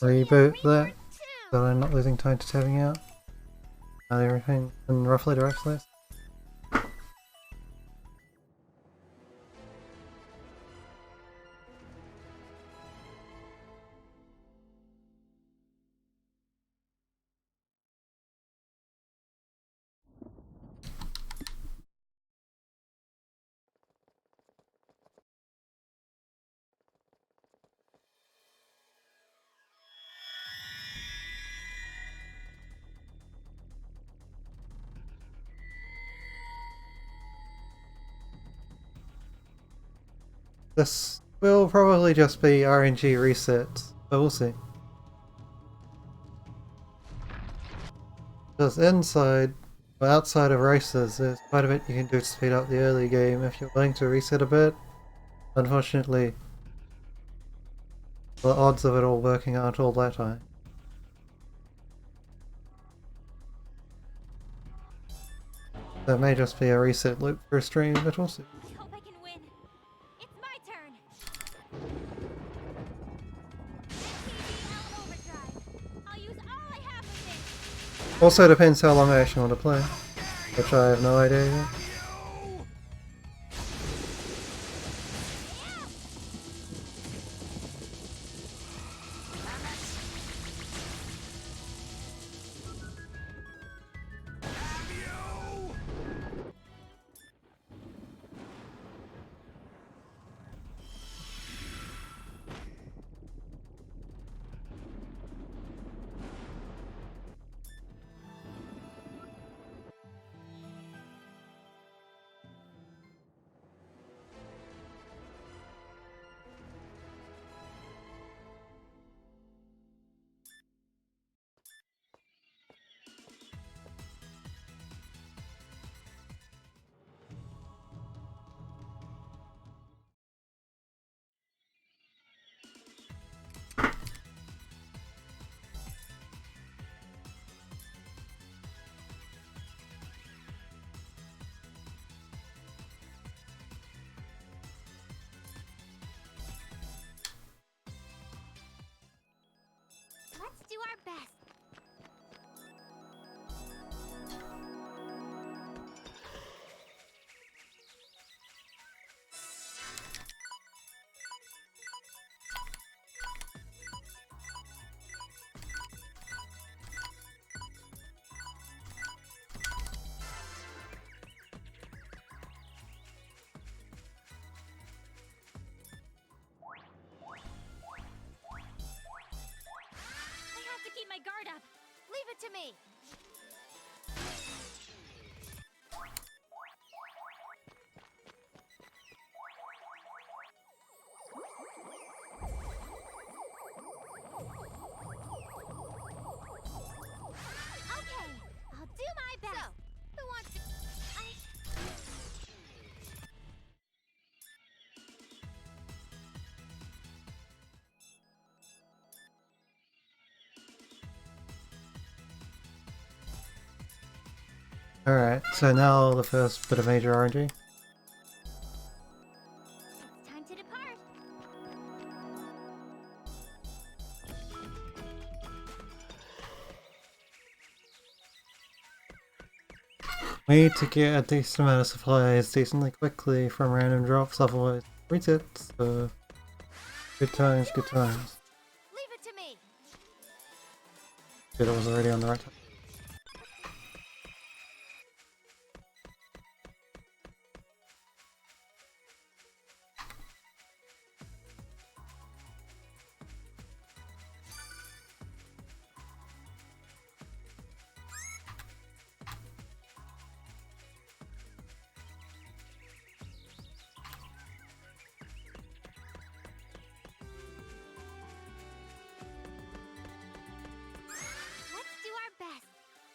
reboot that so I'm not losing time to tapping out. Everything in roughly the right place. This will probably just be RNG resets, but we'll see. Because inside, or outside of races, there's quite a bit you can do to speed up the early game if you're willing to reset a bit. Unfortunately, the odds of it all working aren't all that high. That may just be a reset loop for a stream, but we'll see. I hope I can win. It's my turn. I'll use all I have of this. Also depends how long I actually want to play, which I have no idea yet. Let's do our best. Keep my guard up. Leave it to me. Okay, I'll do my best. So, who wants to? Alright, so now the first bit of major RNG. It's time to depart. We need to get a decent amount of supplies decently quickly from random drops, otherwise resets, so good times, good times. Leave it to me. Good, I was already on the right time.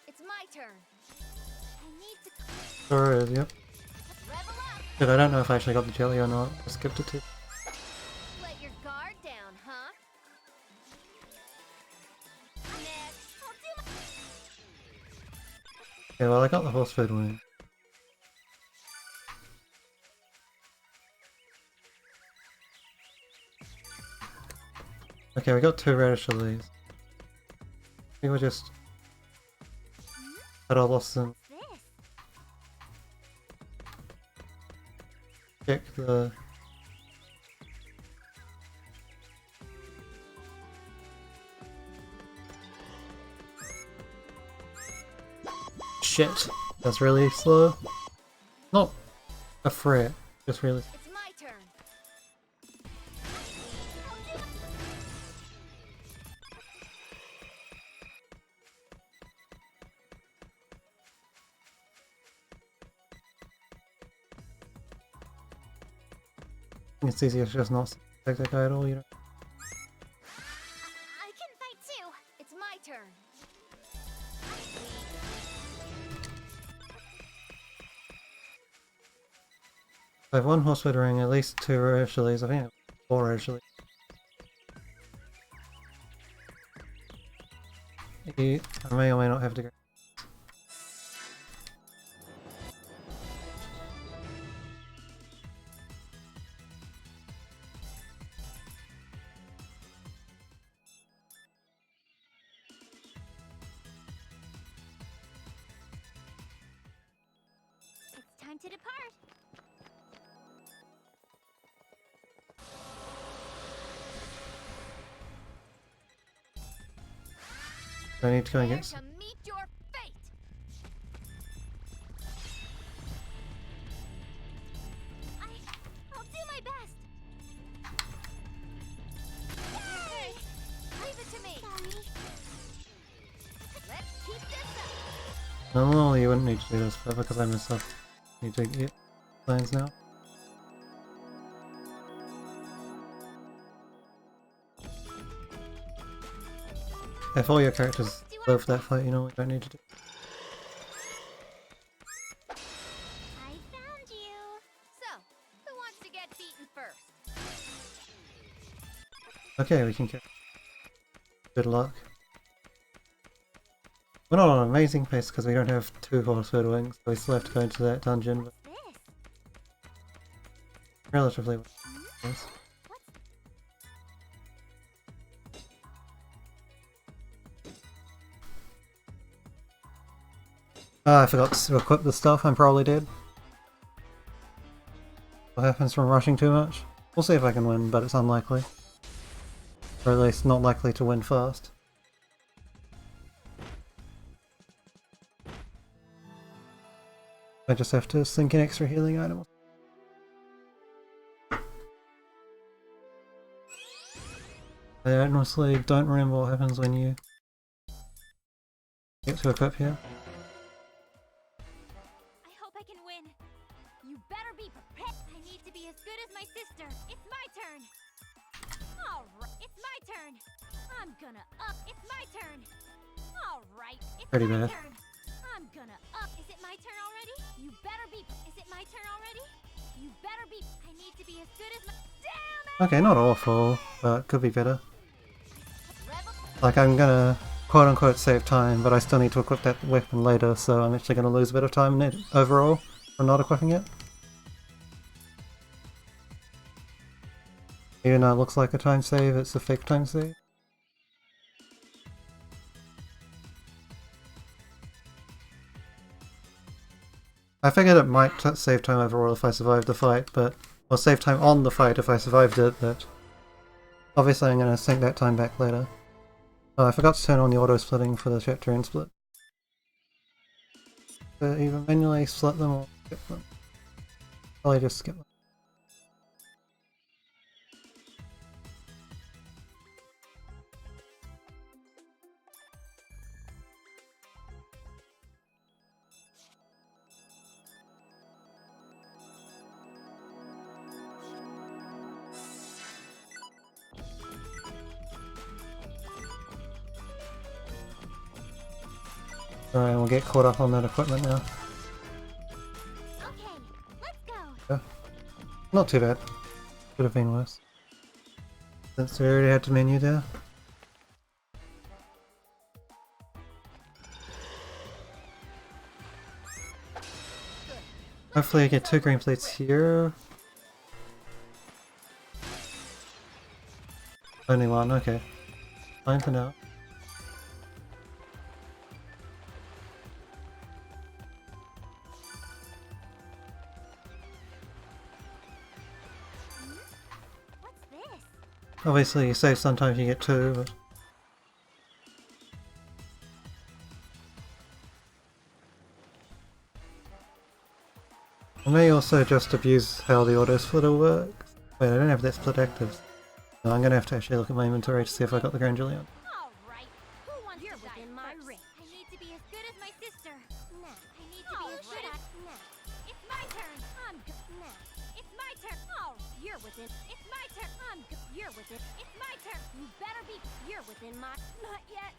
It's my turn. I need to Sure is, yep. level up. Good, I don't know if I actually got the jelly or not. I skipped it too. Let your guard down, huh? Next, I'll do my... Yeah, well I got the horse food wing. Okay, we got 2 radish of these. I think we'll just cut our losses and This. check the... Shit, that's really slow. Not a threat, just really... It's my turn. It's easier to just not take that guy at all, you know. I can fight too. It's my turn. I have 1 horse ring, at least 2 radish lilies. I think I have 4 radish lilies. I may or may not have to go. It's time to depart. I need to go and Prepare get some. to meet your fate. I'll do my best. Yay! Leave it to me. Sorry. Let's keep this up. No, you wouldn't need to do this, but because I messed up, you need to get lines now. If all your characters live that fight, you know, you don't need to do. I found you. So, who wants to get beaten first? Okay, we can get. Good luck. We're not on an amazing pace because we don't have 2 horse wings, so we still have to go into that dungeon, but This. relatively well. Yes. Ah, I forgot to equip the stuff, I'm probably dead. What happens from rushing too much? We'll see if I can win, but it's unlikely. Or at least not likely to win fast. I just have to sink an extra healing item. I honestly don't remember what happens when you get to equip here. I hope I can win. You better be prepared. I need to be as good as my sister. It's my turn. All right, it's my turn. I'm gonna up. It's my turn. All right, it's Pretty my bad. turn. I'm gonna up. Is it my turn already? You better be. Is it my turn already? You better be. I need to be as good as my. Damn it! Okay, not awful, but could be better. Rebel. Like, I'm gonna quote unquote save time, but I still need to equip that weapon later, so I'm actually gonna lose a bit of time overall for not equipping it. Even though it looks like a time save, it's a fake time save. I figured it might save time overall if I survived the fight, but... or save time on the fight if I survived it, but... obviously I'm gonna sink that time back later. Oh, I forgot to turn on the auto-splitting for the chapter and split. So either manually split them or skip them. Probably just skip them. Alright, we'll get caught up on that equipment now. Okay, let's go. Not too bad. Could have been worse. Since we already had the menu there. Hopefully I get 2 green plates here. Only 1, okay. Fine for now. What's this? Obviously, you save sometimes you get 2, but... I may also just abuse how the auto splitter works. Wait, I don't have that split active. No, I'm gonna have to actually look at my inventory to see if I got the Grand Julian. All right. Who wants to die in my ring? I need to be as good as my sister. Nah. I need to be as good as. Nah. It's my turn. I'm good. Nah. It's my turn. Oh, you're within. It's my turn. I'm good. You're within. It's my turn. You better be. You're within my. Not yet.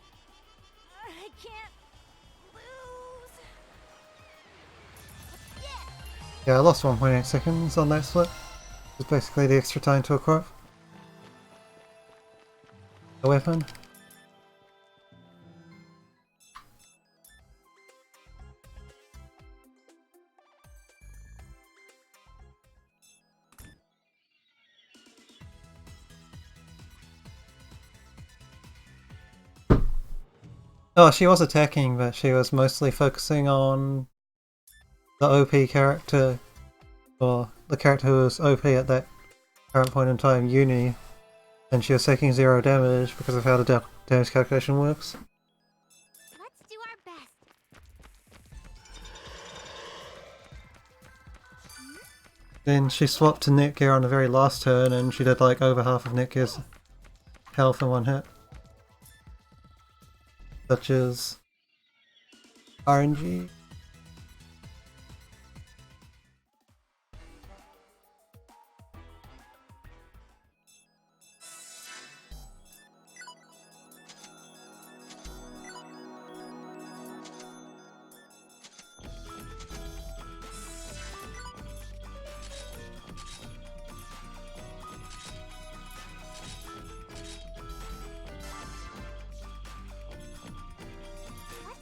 I can't lose. Yeah. Yeah, I lost 1.8 seconds on that split. It's basically the extra time to equip a weapon. Oh, she was attacking, but she was mostly focusing on the OP character, or the character who was OP at that current point in time, Uni, and she was taking 0 damage because of how the damage calculation works. Let's do our best. Then she swapped to Netgear on the very last turn, and she did like over half of Netgear's health in one hit. Such as RNG.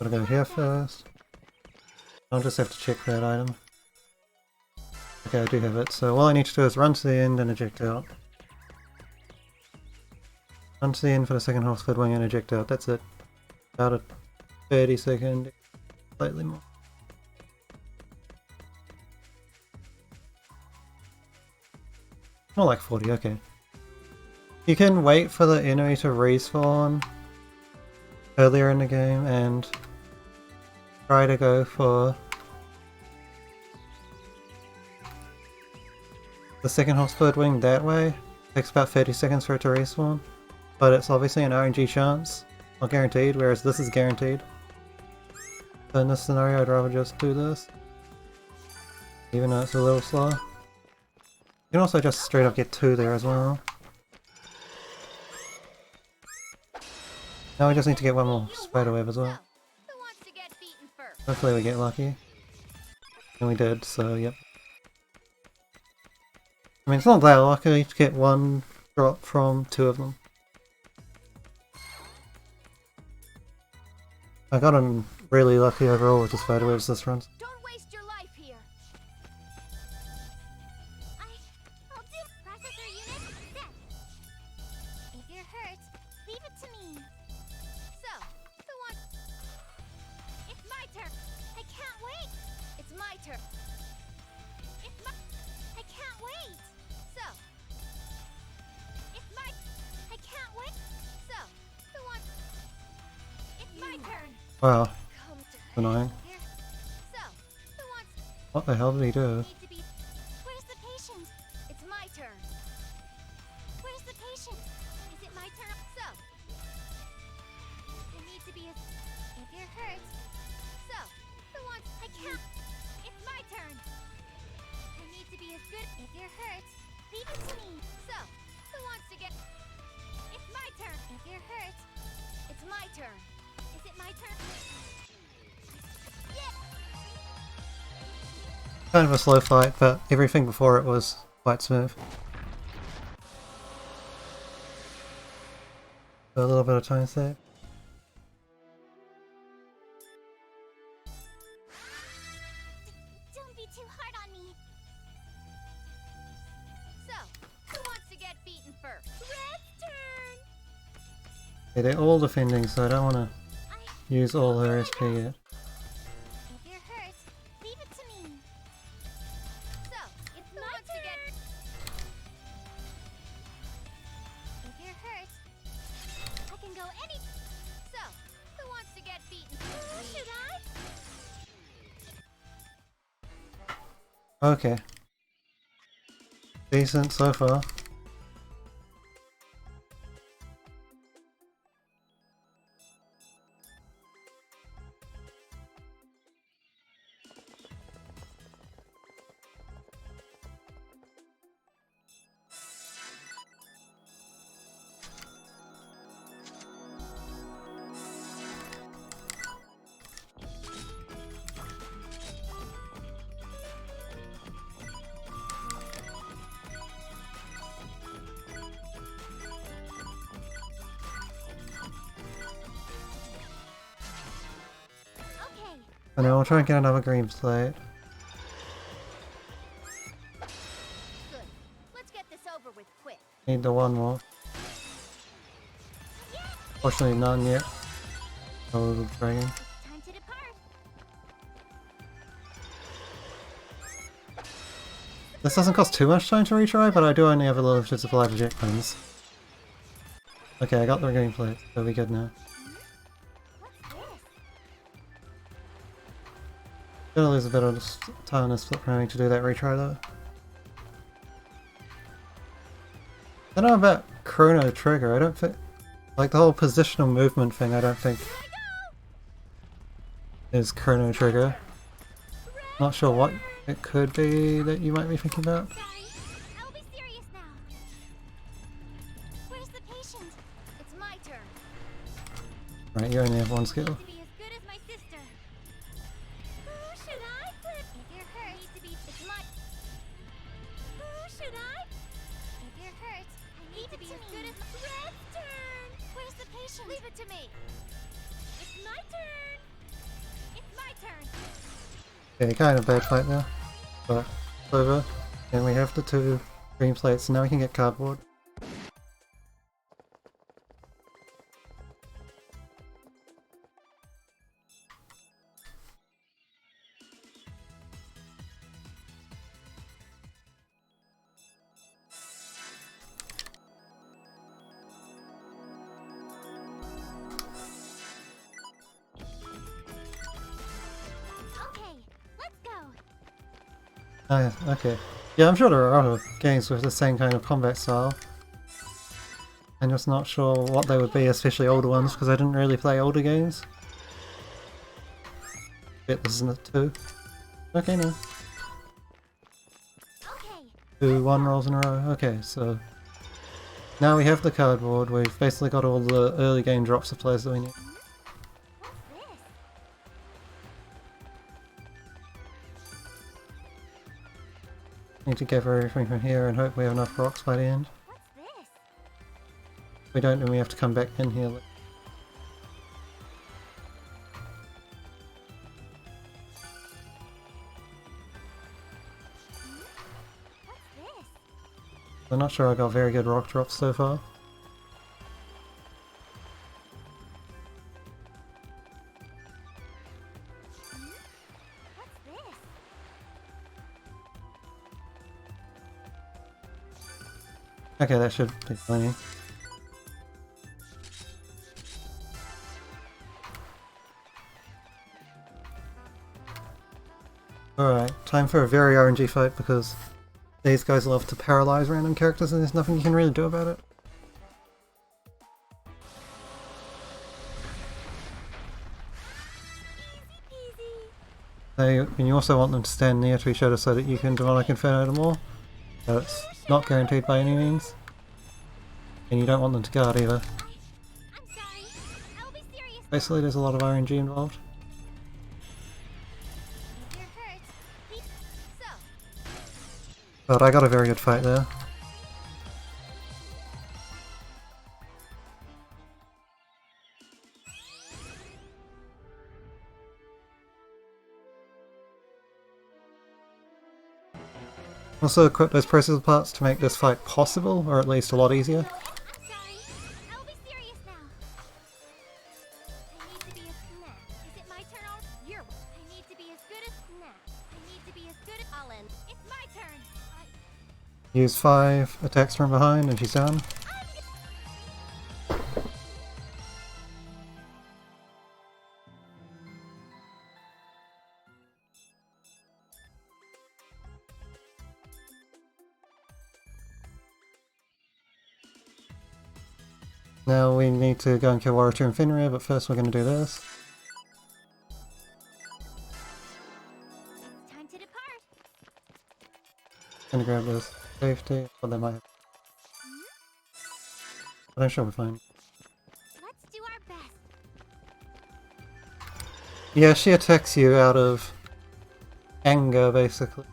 Gotta go here first. I'll just have to check that item. Okay, I do have it, so all I need to do is run to the end and eject out. Run to the end for the second half split wing and eject out, that's it. About a 30-second, slightly more. More like 40, okay. You can wait for the enemy to respawn earlier in the game and try to go for the second half split wing that way. It takes about 30 seconds for it to respawn, but it's obviously an RNG chance, not guaranteed, whereas this is guaranteed. So in this scenario I'd rather just do this, even though it's a little slow. You can also just straight up get 2 there as well. Now we just need to get one more spiderweb as well. Who wants to get beaten first? Hopefully we get lucky. And we did, so yep. I mean, it's not that lucky to get one drop from 2 of them. I got really lucky overall with the spiderwebs this run. Don't waste your life here. I'll do processor unit set. If you're hurt, leave it to me. So, who wants? It's my turn. I can't wait. It's my turn. It's my. I can't wait. So, it's my. I can't wait. So, who wants? It's my turn. Wow, Come to annoying. here. So, who wants? What the hell did he do? Need to be. Where's the patient? It's my turn. Where's the patient? Is it my turn? So, I need to be as. If you're hurt. So, who wants? I can't. It's my turn. I need to be as good. If you're hurt, leave it to me. So, who wants to get? It's my turn. If you're hurt, it's my turn. Is it my turn? Yeah. Kind of a slow fight, but everything before it was quite smooth. A little bit of time save. Don't be too hard on me. So, who wants to get beaten first? Red's turn. Okay, they're all defending, so I don't want to use all her SP yet. If you're hurt, leave it to me. So, it's my turn. If you're hurt, I can go any. So, who wants to get beaten? Should I? Okay. Decent so far. Okay. And then we'll try and get another green plate. Good. Let's get this over with quick. Need the one more. Fortunately none yet. Oh, the dragon. Time to depart. This doesn't cost too much time to retry, but I do only have a limited supply of eject guns. Okay, I got the green plate, so we're good now. What's this? Gonna lose a bit of time and split priming to do that retry though. I don't know about Chrono Trigger, I don't think... Like the whole positional movement thing I don't think is Chrono Trigger. Not sure what it could be that you might be thinking about. Sorry. I'll be serious now. Where's the patient? It's my turn. Right, you only have one skill. To be as good as my sister. Who should I put? If you're hurt, need to be. It's my. Who should I? If you're hurt, I need to be as good as Red's turn. Where's the patient? Leave it to me. It's my turn. It's my turn. Okay, kind of bad fight there. But it's over. And we have the two green plates, so now we can get cardboard. Okay, let's go. Okay. Yeah, I'm sure there are other games with the same kind of combat style. I'm just not sure what they would be, especially older ones, because I didn't really play older games. Wait, this isn't it 2? Okay, no. Okay. 2, 1 rolls in a row. Okay, so... Now we have the cardboard, we've basically got all the early game drop supplies that we need. What's this? Need to gather everything from here and hope we have enough rocks by the end. What's this? If we don't, then we have to come back in here. What's this? I'm not sure I got very good rock drops so far. What's this? Okay, that should be plenty. Alright, time for a very RNG fight because these guys love to paralyze random characters and there's nothing you can really do about it. And you also want them to stand near to each other so that you can Demonic Inferno them all. That's not guaranteed by any means. And you don't want them to guard either. I'm sorry. I'll be serious. Basically there's a lot of RNG involved. If you're hurt, please. So, But I got a very good fight there. Also equip those processor parts to make this fight possible, or at least a lot easier. I'm sorry. I'll be serious now. I need to be as good as Colin. It's my turn. Use 5 attacks from behind and she's down. Now we need to go and kill Orator and Fenrir, but first we're going to do this. Time to depart. Gonna grab this safety, but they might have. But I'm sure we're fine. Let's do our best. Yeah, she attacks you out of anger, basically.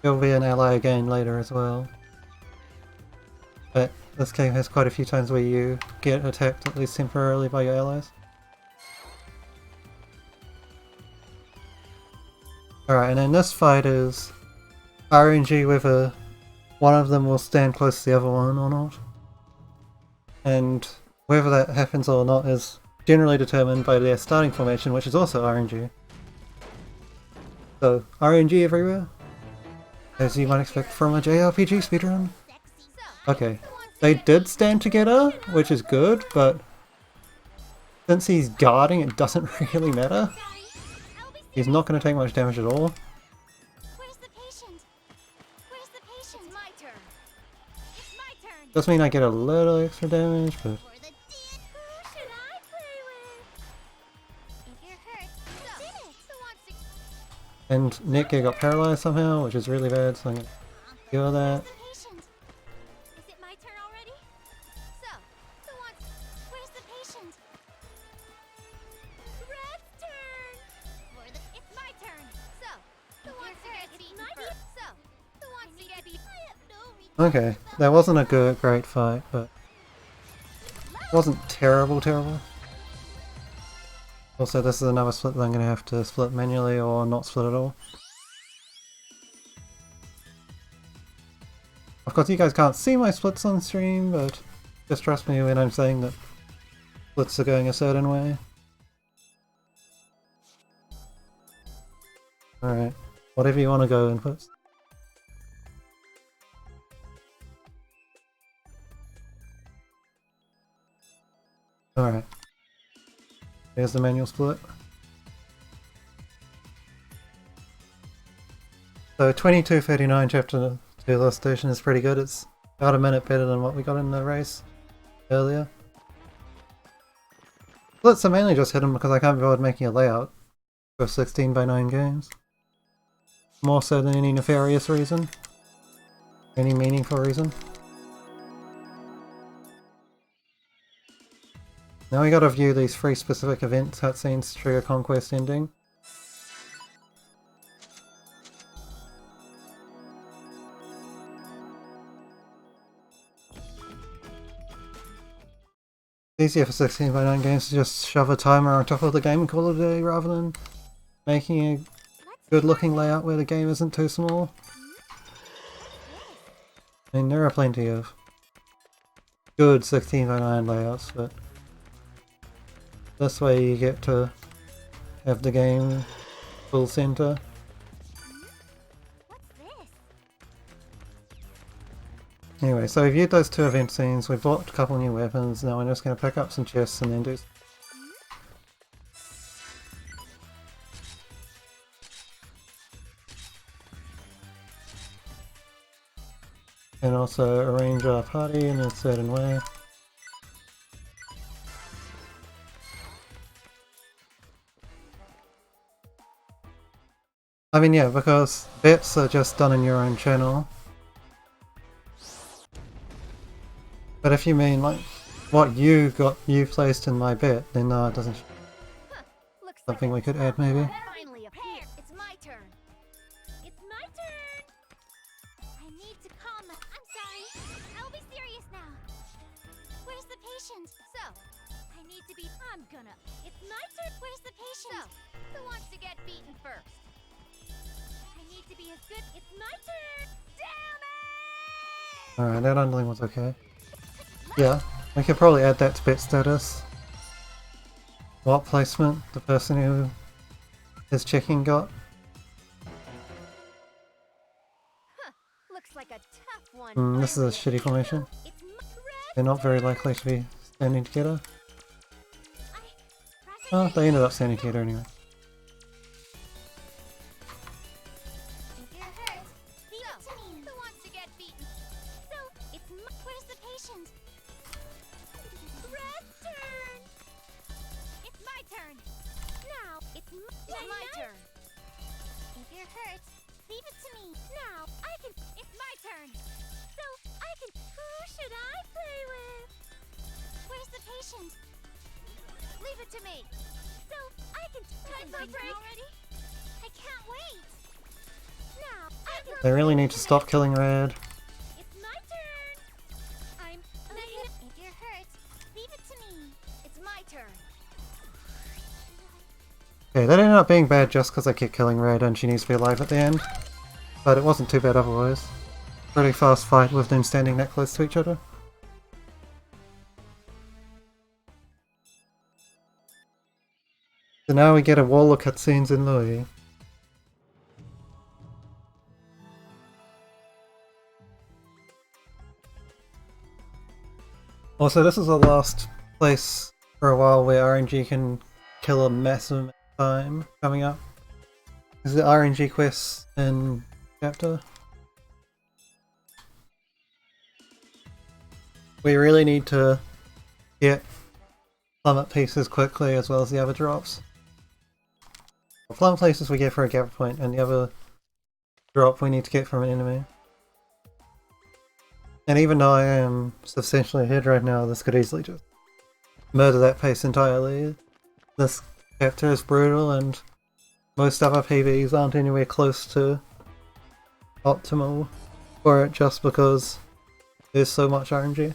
You'll be an ally again later as well. But this game has quite a few times where you get attacked, at least temporarily, by your allies. Alright, and then this fight is RNG whether one of them will stand close to the other one or not. And whether that happens or not is generally determined by their starting formation, which is also RNG. So, RNG everywhere, as you might expect from a JRPG speedrun. Okay, they did stand together, which is good, but since he's guarding, it doesn't really matter. He's not going to take much damage at all. Where's the patient? Where's the patient? It's my turn. It's my turn. Does mean I get a little extra damage, but... For the dead. Who should I play with? If you're hurt, you did it. Who wants to... And Nick got paralyzed somehow, which is really bad, so I'm going to kill that. Where's the patient? Is it my turn already? So, who wants... Where's the patient? Red's turn. For the... It's my turn. So, who wants to get beaten first? So, who wants to get beaten? I have no reason. Okay, that wasn't a great fight, but it wasn't terrible. Also, this is another split that I'm going to have to split manually or not split at all. Of course, you guys can't see my splits on stream, but just trust me when I'm saying that splits are going a certain way. Alright, whatever you want to go inputs. Alright. Here's the manual split. So 22:39 chapter 2 last station is pretty good. It's about a minute better than what we got in the race earlier. Splits are mainly just hidden because I can't be bothered making a layout for 16:9 games. More so than any nefarious reason. Any meaningful reason. Now we gotta view these 3 specific event cutscenes to trigger Conquest ending. It's easier for 16:9 games to just shove a timer on top of the game and call it a day rather than making a good looking layout where the game isn't too small. I mean, there are plenty of good 16:9 layouts, but this way you get to have the game full center. What's this? Anyway, so we viewed those 2 event scenes, we bought a couple new weapons, now we're just going to pick up some chests and then do... And also arrange our party in a certain way. I mean, yeah, because bets are just done in your own channel. But if you mean like what you placed in my bet, then no, it doesn't. Looks Something we like could add maybe. finally appeared. It's my turn. It's my turn. I need to calm my... I'm sorry. I'll be serious now. Where's the patient? So, I need to be... I'm gonna... It's my turn. Where's the patient? So, who wants to get beaten first? I need to be as good... It's my turn. Damn it! Alright, that underling was okay. Yeah, we could probably add that to bet status. What placement? The person who his checking got. Looks like a tough one. This is a shitty formation. It's They're not very likely to be standing together. I Oh, they ended up standing together anyway. You're hurt. Leave it to me. Who wants to get beaten? So, it's where's the patient? Red turn. It's my turn. Now, it's my turn. If you're hurt, leave it to me. Now, I can. It's my turn. So, I can. Who should I play with? Where's the patient? Leave it to me. So, I can. Time for a break already? I can't wait. Now, I can. They really need to stop killing red. It's my turn. I'm. If you're hurt, leave it to me. It's my turn. Okay, that ended up being bad just because I kept killing red and she needs to be alive at the end. But it wasn't too bad otherwise. Pretty fast fight with them standing that close to each other. So now we get a wall of cutscenes in Louis. Also, this is the last place for a while where RNG can kill a massive amount of time coming up. Is the RNG quest in chapter? We really need to get plummet pieces quickly as well as the other drops. The plummet pieces we get for a gap point and the other drop we need to get from an enemy. And even though I am substantially ahead right now, this could easily just murder that pace entirely. This chapter is brutal and most other PvEs aren't anywhere close to optimal for it just because there's so much RNG.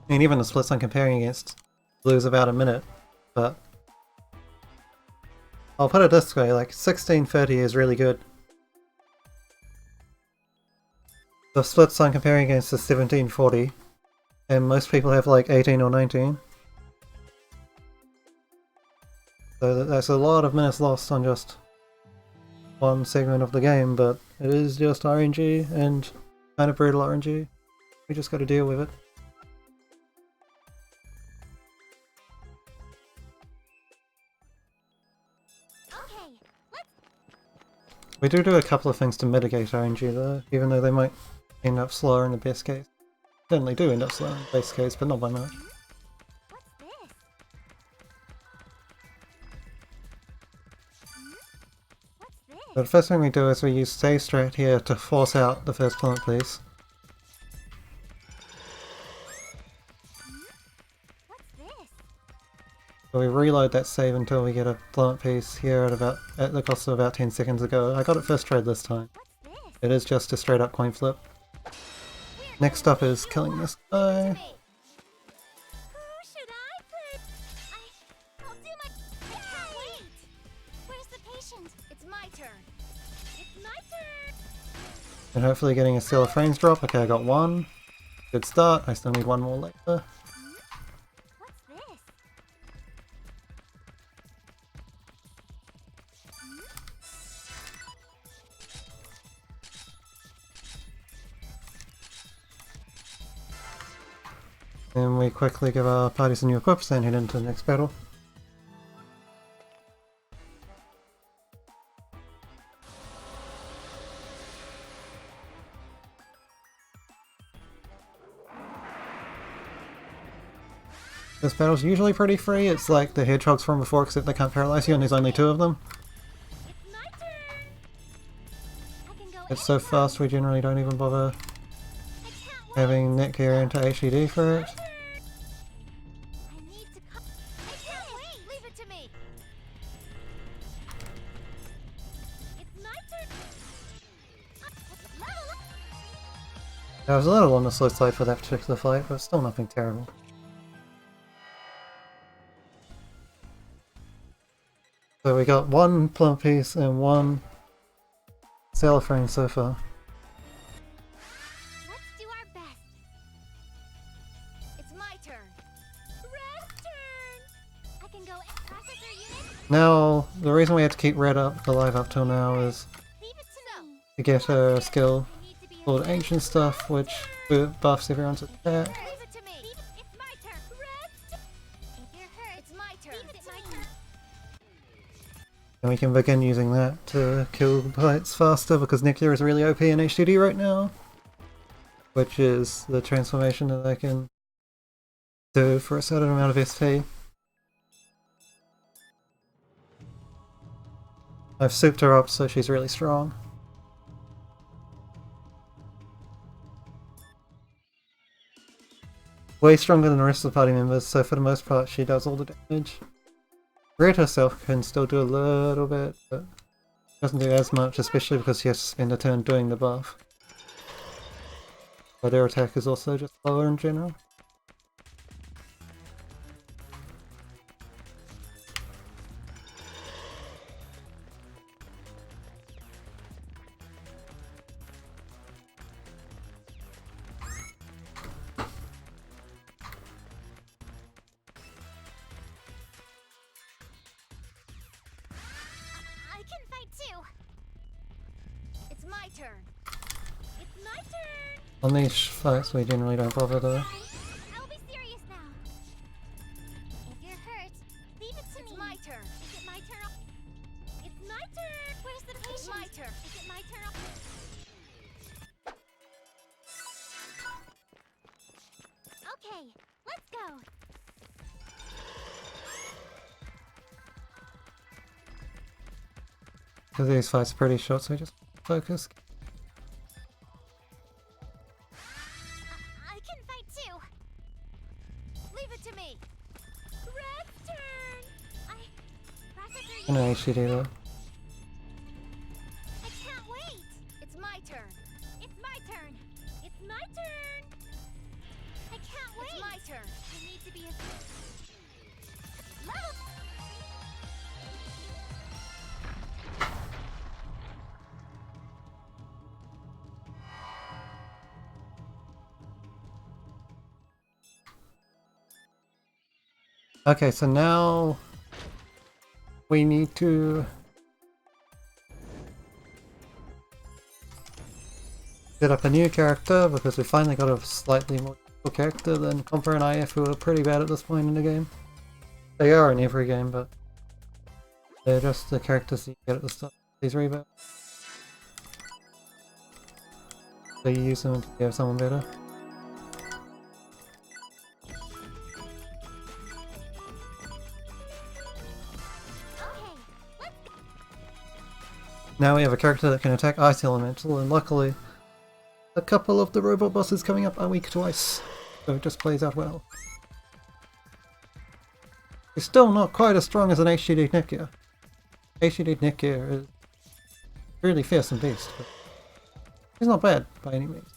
I mean, even the splits I'm comparing against lose about a minute, but I'll put it this way, like 1630 is really good. The splits I'm comparing against is 1740, and most people have like 18 or 19. So that's a lot of minutes lost on just one segment of the game, but it is just RNG, and kind of brutal RNG. We just gotta deal with it. Okay, let's. We do a couple of things to mitigate RNG though, even though they might end up slower in the best case. Certainly do end up slower in the best case, but not by much. What's this? What's this? But the first thing we do is we use save strat here to force out the first plummet piece. What's this? So we reload that save until we get a plummet piece here at the cost of about 10 seconds ago. I got it first trade this time. What's this? It is just a straight up coin flip. Next up is killing this guy. Who should I play? I'll do my. I can't wait. Where's the patient? It's my turn. It's my turn. And hopefully getting a Stellar Frames drop. Okay, I got one. Good start. I still need one more later. What's this? And we quickly give our party some new equips and head into the next battle. This battle's usually pretty free. It's like the hedgehogs from before, except they can't paralyze you and there's only two of them. It's my turn. I can go. It's so anytime. fast we generally don't even bother I can't wait. having Netgear into HED for it. I need to come. I can't wait. Leave it to me. It's my turn. Level up. I was a little on the slow side for that particular fight, but still nothing terrible. So we got one plummet piece and one Stellar Frame so far. Let's do our best. It's my turn. Red turn. I I can go processor unit. Now, the reason we had to keep Red alive up till now is Leave it to me. to get her skill I need to be called Ancient Stuff, which buffs everyone's attack. Leave it to me. It's my turn. Red. If you're hurt, it's my turn. Leave it to my turn. And we can begin using that to kill fights faster because Neptunia is really OP in HDD right now. Which is the transformation that I can do for a certain amount of SP. I've souped her up so she's really strong. Way stronger than the rest of the party members, so for the most part she does all the damage. Red herself can still do a little bit, but doesn't do as much, especially because she has to spend a turn doing the buff. But their attack is also just lower in general. I can fight too. It's my turn. It's my turn. On these fights we generally don't bother though. I'll be serious now. If you're hurt, leave it to me. It's my turn. Is it my turn? It's my turn. Where's the patient? It's my turn. Is it my turn? Okay, let's go. Because these fights are pretty short, so we just focus. I can fight too. Leave it to me. Red's turn. Processor No unit. HDD though. I can't wait. It's my turn. It's my turn. It's my turn. I can't wait. It's my turn. I need to be a level. Okay, so now we need to set up a new character because we finally got a slightly more useful character than Compa and IF, who are pretty bad at this point in the game. They are in every game, but they're just the characters that you get at the start of these reboots. So you use them until you have someone better. Okay, let's go. Now we have a character that can attack Ice Elemental, and luckily a couple of the robot bosses coming up are weak to ice, so it just plays out well. He's still not quite as strong as an HDD Neptunia. HDD Neptunia is really fearsome beast, but he's not bad by any means.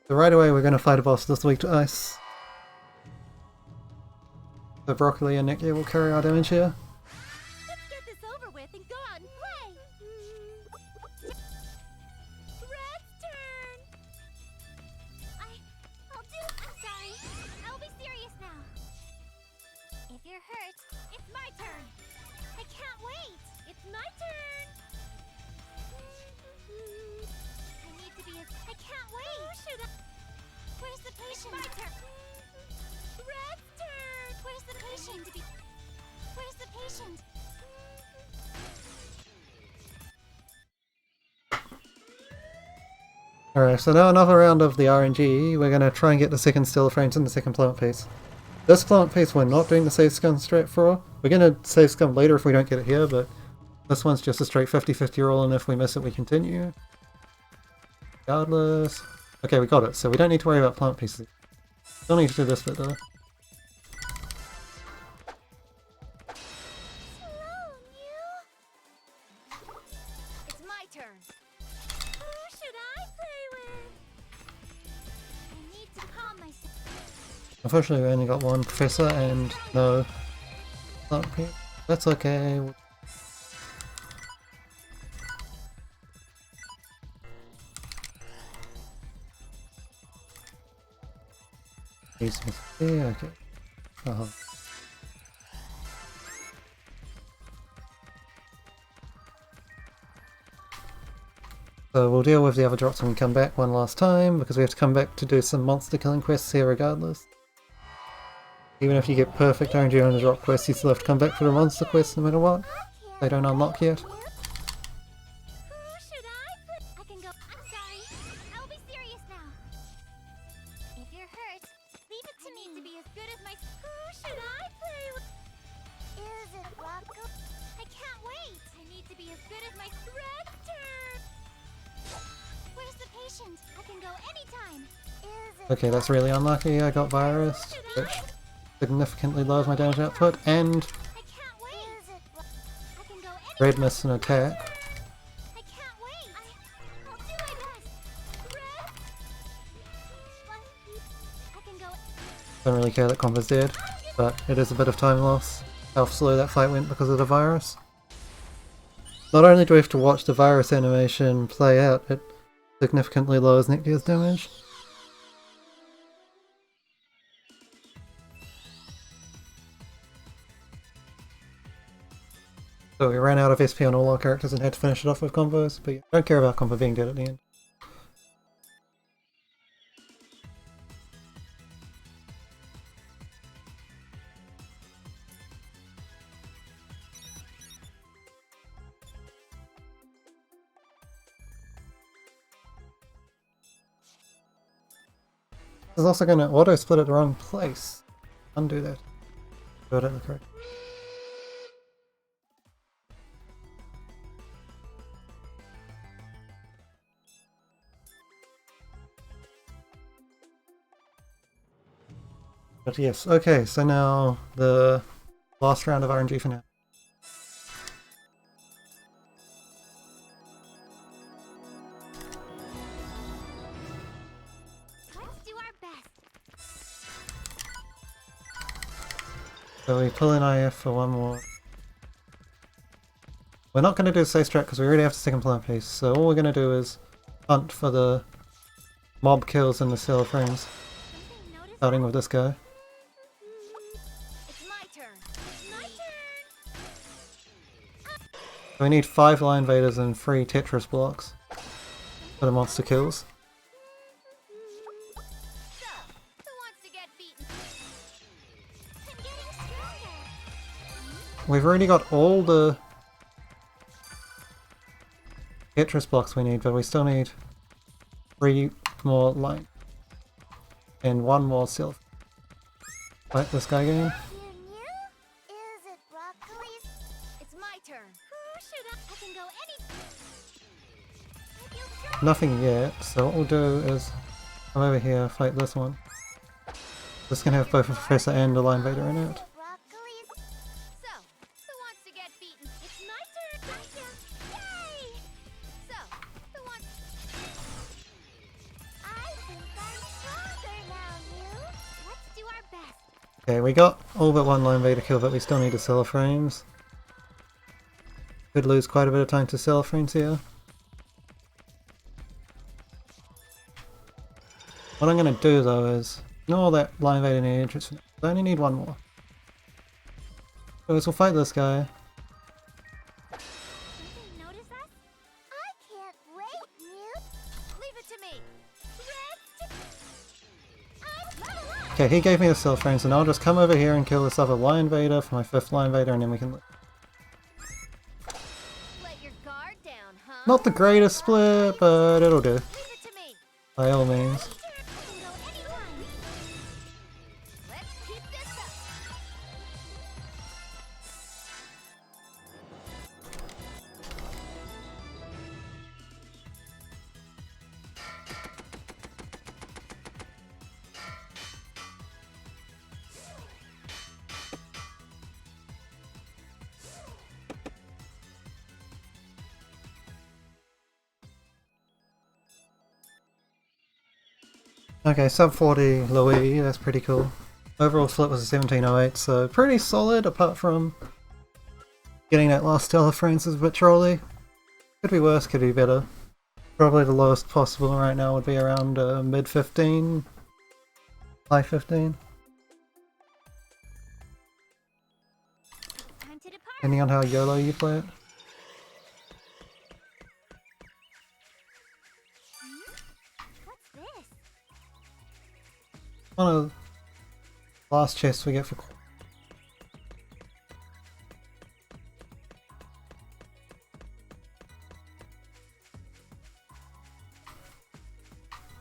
So right away we're going to fight a boss that's weak to ice. So Broccoli and Neptunia will carry our damage here. Let's get this over with and go out and play. Red's turn. I'll do. I'm sorry. I'll be serious now. If you're hurt, it's my turn. I can't wait. It's my turn. I need to be. I can't wait. Should I? Where's the patient? It's my turn. Red's turn. Where's the patient? Where's the patient? Alright, so now another round of the RNG. We're going to try and get the second still frames and the second plant piece. This plant piece we're not doing the save scum strat for. We're going to save scum later if we don't get it here, but this one's just a straight 50-50 roll, and if we miss it we continue. Regardless. Okay, we got it, so we don't need to worry about plant pieces. Don't need to do this bit though. It's my turn. Who should I play with? I need to calm myself. Unfortunately we only got one professor and no plant piece. That's okay. Yeah, okay. So we'll deal with the other drops when we come back one last time, because we have to come back to do some monster killing quests here regardless. Even if you get perfect RNG on the drop quest, you still have to come back for the monster quest no matter what. They don't unlock yet. Who should I can go. I'm sorry. I'll be serious now. If you're hurt, leave it to me to be as good as my. Who should I play with? Is it Rocco? I can't wait. I need to be as good as my Red turn. Where's the patient? I can go anytime. Okay, that's really unlucky. I got virus, which significantly lowers my damage output, and Red missed an attack. I can't wait. I'll do my best. Red. I can go. Don't really care that Conquest dead, but it is a bit of time loss. How slow that fight went because of the virus. Not only do we have to watch the virus animation play out, it significantly lowers Neptunia's damage. So we ran out of SP on all our characters and had to finish it off with combos, but yeah, don't care about combo being dead at the end. It's also going to auto split at the wrong place. Undo that. Do it at the correct. But yes, okay, so now the last round of RNG for now. Let's do our best. So we pull in IF for one more. We're not going to do a safe strat because we already have the second plant piece, so all we're going to do is hunt for the mob kills and the cell frames, starting with this guy. It's my turn. My turn. So we need 5 Lion Invaders and 3 Tetris blocks for the monster kills. So, who wants to get beaten? I'm getting stronger. We've already got all the Tetris blocks we need, but we still need 3 more light and 1 more silver. Fight this guy again. Is it broccoli? It's my turn. Who should I can go any. Nothing yet, so what we'll do is come over here, fight this one. This can have both a Professor and a Lion Vader in it. So, who wants to get beaten? It's my turn. Gotcha. Yay! So, who wants? I think I'm stronger now, Mew. Let's do our best. Okay, we got all but 1 Lion Vader kill, but we still need to sell frames. Could lose quite a bit of time to sell frames here. What I'm going to do though is ignore that Lion Vader near entrance. I only need 1 more. So we'll fight this guy. Did they notice us? I can't wait, Mew. Leave it to me. Red. I'm level up. Okay, he gave me a cell frame, so now I'll just come over here and kill this other Lion Vader for my 5th Lion Vader, and then we can... Let your guard down, huh? Not the greatest split, but it'll do. Leave it to me. By all means. I can go anytime. Let's keep this up. Okay, sub 40 Louis, that's pretty cool. Overall split was a 1708, so pretty solid apart from getting that last Stellar Francis a bit trolly. Could be worse, could be better. Probably the lowest possible right now would be around mid 15. High 15. Time to depart. Depending on how YOLO you play it. What's this? One of the last chests we get for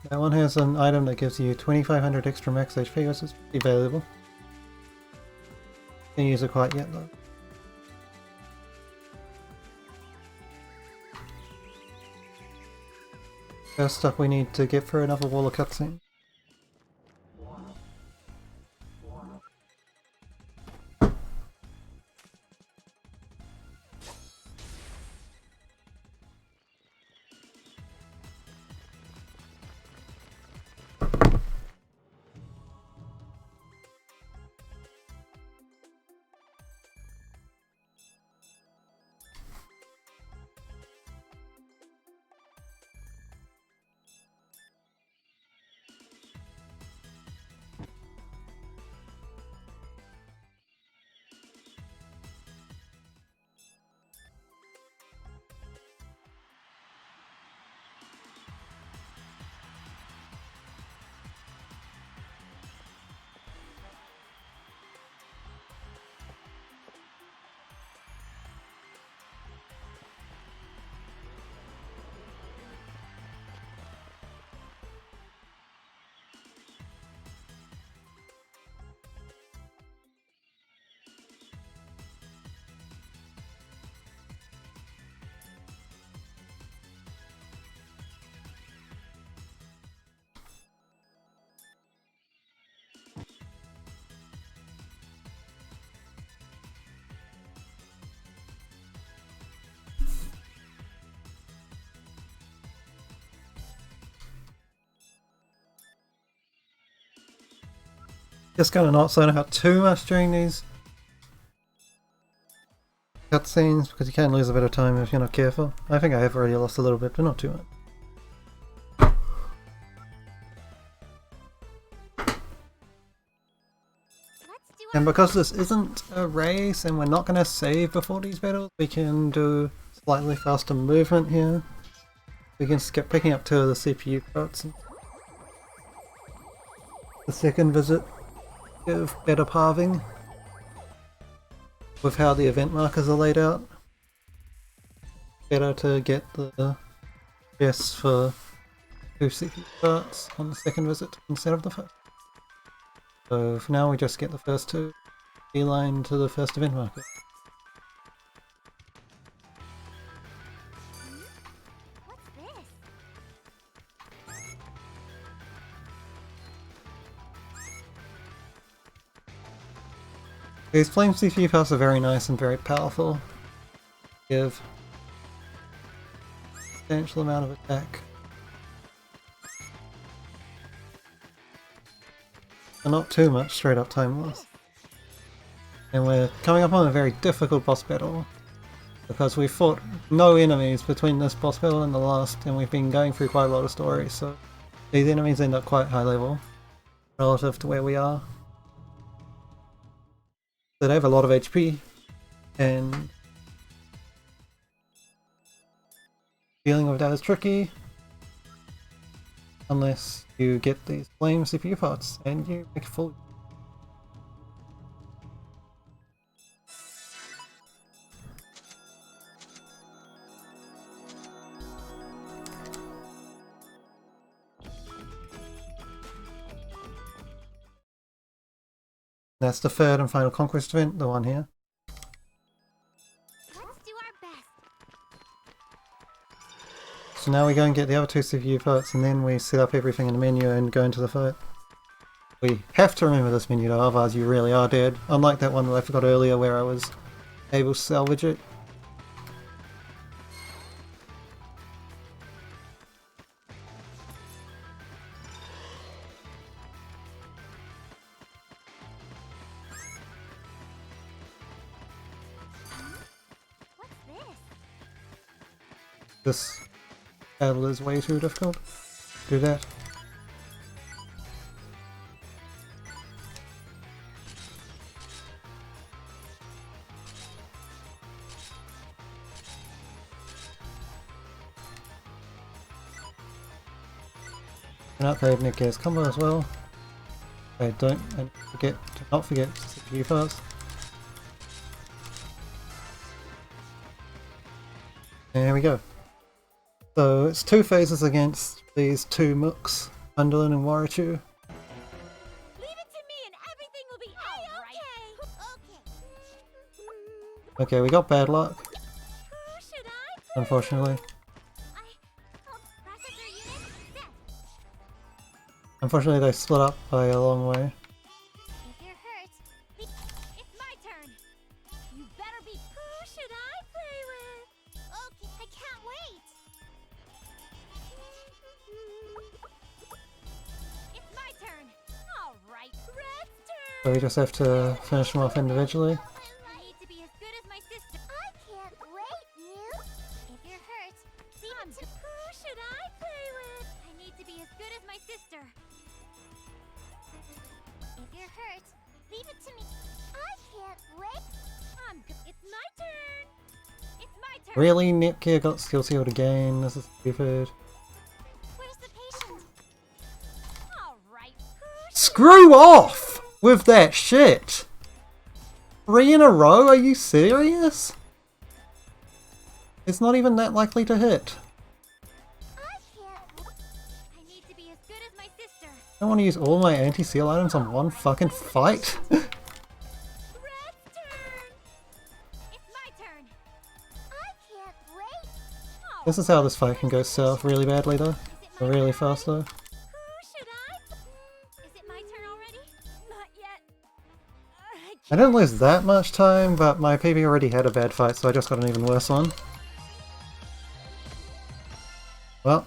that one has an item that gives you 2500 extra max HP, which is pretty valuable. Can't use it quite yet though. First up we need to get through another wall of cutscene. Just gonna not zone out too much during these cutscenes because you can lose a bit of time if you're not careful. I think I have already lost a little bit, but not too much. And because this isn't a race and we're not going to save before these battles, we can do slightly faster movement here. We can skip picking up 2 of the CPU parts. The second visit give better pathing with how the event markers are laid out. Better to get the chests for 2 CPU parts on the second visit instead of the first. So for now we just get the first 2, beeline to the first event marker. What's this? These flame CPU parts are very nice and very powerful. Give a substantial amount of attack. But not too much straight up time loss. And we're coming up on a very difficult boss battle because we fought no enemies between this boss battle and the last, and we've been going through quite a lot of stories, so these enemies end up quite high level relative to where we are. So they have a lot of HP, and dealing with that is tricky unless you get these flame CPU parts and you make a full. That's the third and final Conquest event, the one here. Let's do our best. So now we go and get the other 2 CPU parts, and then we set up everything in the menu and go into the fight. We have to remember this menu though, otherwise you really are dead. Unlike that one that I forgot earlier where I was able to salvage it. What's this? This battle is way too difficult. Do that. And upgrade Netgear's combo as well. Okay, do not forget CPU parts. There we go. So it's 2 phases against these 2 mooks, Underlin and Warachu. Leave it to me and everything will be okay. Okay, we got bad luck, Who should I play? unfortunately. Processor unit set. Unfortunately they split up by a long way. If you're hurt, it's my turn. You better be. Who should I play with? Okay, I can't wait. It's my turn. All right, Red's turn. So we just have to finish them off individually. I need to be as good as my sister. I can't wait, you. If you're hurt, leave it to. Who should I play with? I need to be as good as my sister. If you're hurt, leave it to me. I can't wait. I'm good. It's my turn. It's my turn. Really? Netgear got skill sealed again? This is stupid. Where's the patient? All right. Screw off with that shit! 3 in a row? Are you serious? It's not even that likely to hit. I can't. I need to be as good as my sister. I don't want to use all my anti-seal items on one fucking fight. Red's turn. It's my turn. I can't wait. Oh, This is how this fight can go south really badly though. Or really fast though. who should I? Is it my turn already? Not yet. I didn't lose that much time, but my PB already had a bad fight, so I just got an even worse one. Well,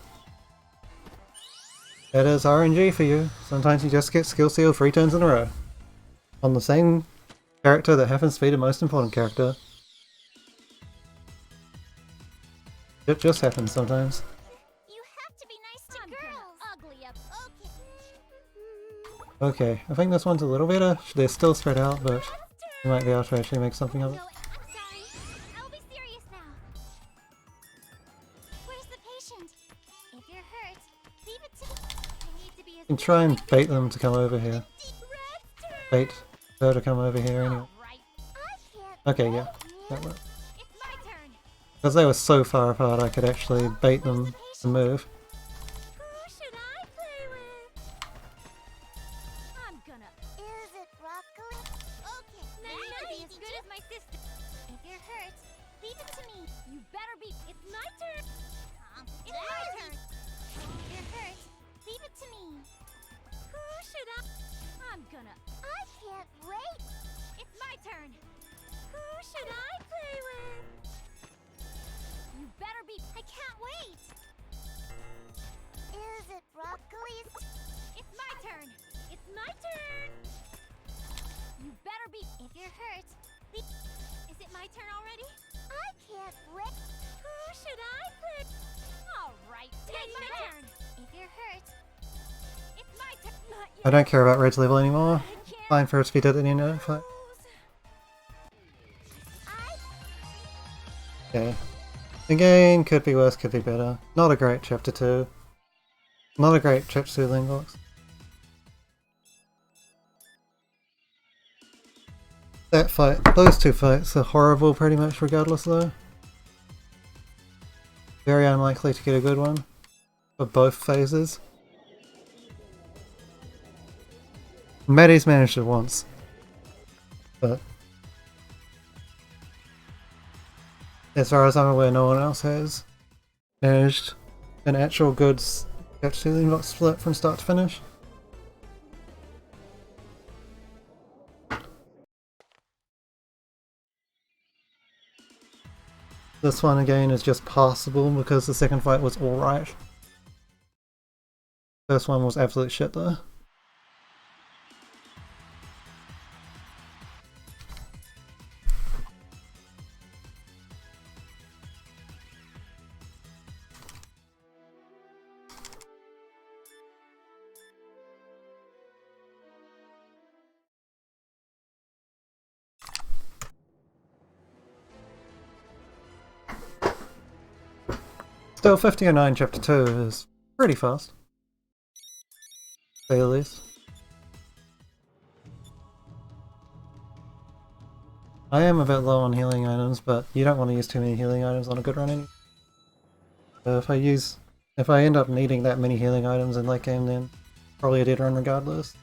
that is RNG for you. Sometimes you just get skill sealed 3 turns in a row. On the same character that happens to be the most important character. It just happens sometimes. You have to be nice to girls. Ugly up. Okay, I think this one's a little better. They're still spread out, but we might be able to actually make something of it. No, I'm sorry. I'll be serious now. Where's the patient? If you're hurt, leave it to me. I need to be as You can try and bait them to come over here. Bait her to come over here anyway. Okay, yeah, that worked. It's my turn. Because they were so far apart, I could actually bait them to move. Who should I play with? I'm gonna. Is it broccoli? Okay. I need to be as good as my sister. If you're hurt, leave it to me. You better be. It's my turn. It's my turn. If you're hurt, leave it to me. Who should I? I'm gonna. I can't wait. It's my turn. Who should I play with? You better be. I can't wait. Is it broccoli? It's my turn. It's my turn. You better be. If you're hurt, is it my turn already? I can't wait. Who should I play? All right, take my turn. If you're hurt, it's my turn. Not yet. I don't care about Red's level anymore. I can't Fine for it to be dead at the end of the fight. lose. Okay. Again, could be worse, could be better. Not a great chapter 2. Not a great chapter 2 Lingox. That fight, those 2 fights are horrible pretty much regardless though. Very unlikely to get a good one for both phases. Maddie's managed it once, but as far as I'm aware, no one else has managed an actual good chapter 2 Lingox split from start to finish. This one again is just passable because the second fight was alright. First one was absolute shit though. Still 5009 chapter 2 is pretty fast. say the least. I am a bit low on healing items, but you don't want to use too many healing items on a good run anyway. So if I end up needing that many healing items in late game, then probably a dead run regardless.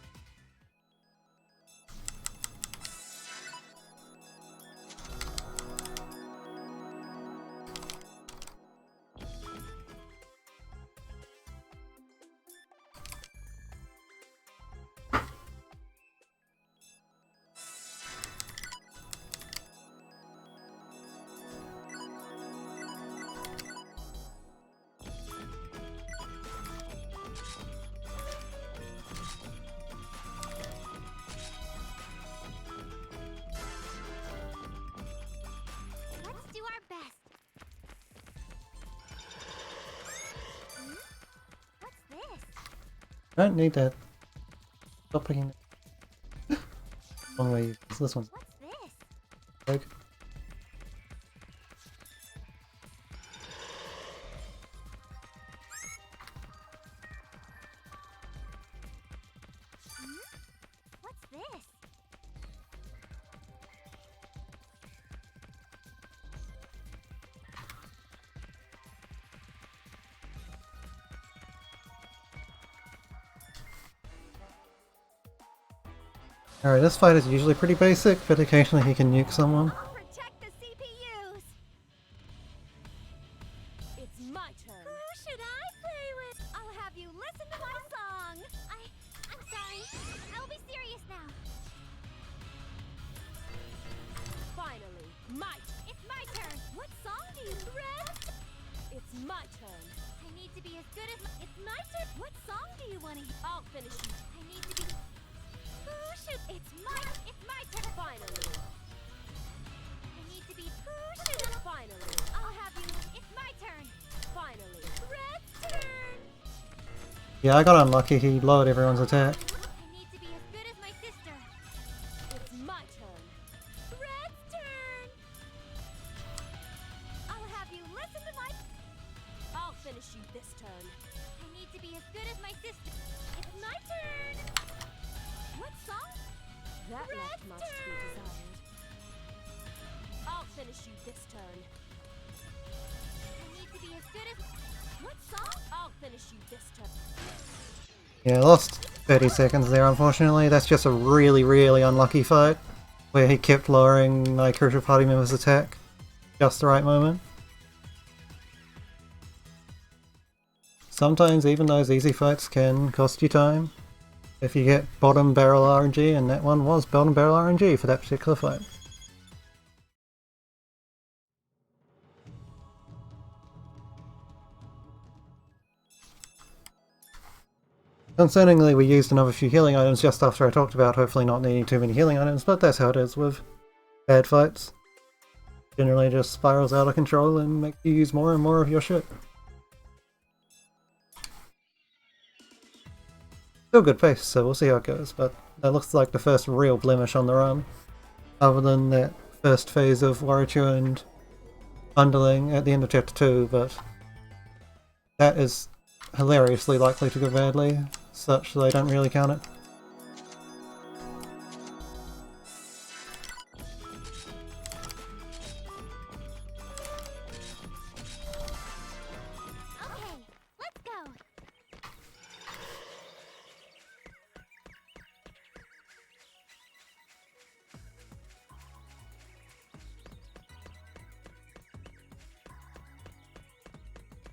Let's do our best. What's this? I don't need that. Stop picking it. One way, this one's What's this? big. What's this? Alright, this fight is usually pretty basic, but occasionally he can nuke someone. I'll protect the CPUs. It's my turn. Who should I play with? I'll have you listen to my song. I'm sorry. I'll be serious now. Finally, it's my turn. What song do you Red? It's my turn. I need to be as good as it's my turn. What song do you want to hear? I'll finish you. I need to be It's my turn. Finally. I need to be Finally. I'll have you. It's my turn. Finally. Red's turn. Yeah, I got unlucky, he lowered everyone's attack. I need to be as good as my sister. It's my turn. Red's turn. I'll have you listen to my I'll finish you this turn. I need to be as good as my sister. It's my turn. What song? That left much to be desired. I'll finish you this turn. I need to be as good as what song? I'll finish you this turn. Yeah, lost 30 seconds there unfortunately. That's just a really, really unlucky fight, where he kept lowering my crucial party member's attack just the right moment. Sometimes even those easy fights can cost you time. If you get bottom barrel RNG, and that one was bottom barrel RNG for that particular fight. Concerningly, we used another few healing items just after I talked about hopefully not needing too many healing items, but that's how it is with bad fights. Generally just spirals out of control and makes you use more and more of your shit. Still good pace, so we'll see how it goes, but that looks like the first real blemish on the run. Other than that first phase of Warichu and bundling at the end of Chapter 2, but that is hilariously likely to go badly, such that I don't really count it. Okay, let's go.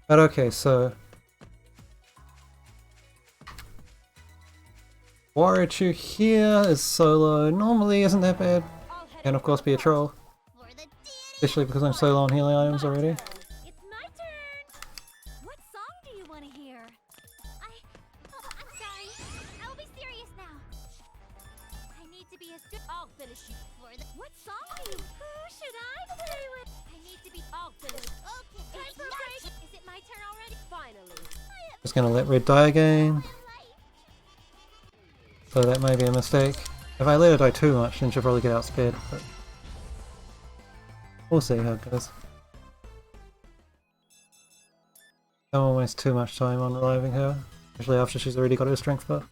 But okay, so Warichu here is solo, normally isn't that bad, I'll head can of course be a troll, for the especially because I'm solo on healing items already. It's my turn. What song do you want to hear? I'm sorry. I'll be serious now. I need to be as good. I'll finish you for the. What song do you? Who should I play with? I need to be. I'll finish. Okay. Time for a break. Is it my turn already? Finally. Just gonna let red die again, so that may be a mistake. If I let her die too much, then she'll probably get outspared, but we'll see how it goes. Don't waste too much time on reviving her, especially after she's already got her strength buff.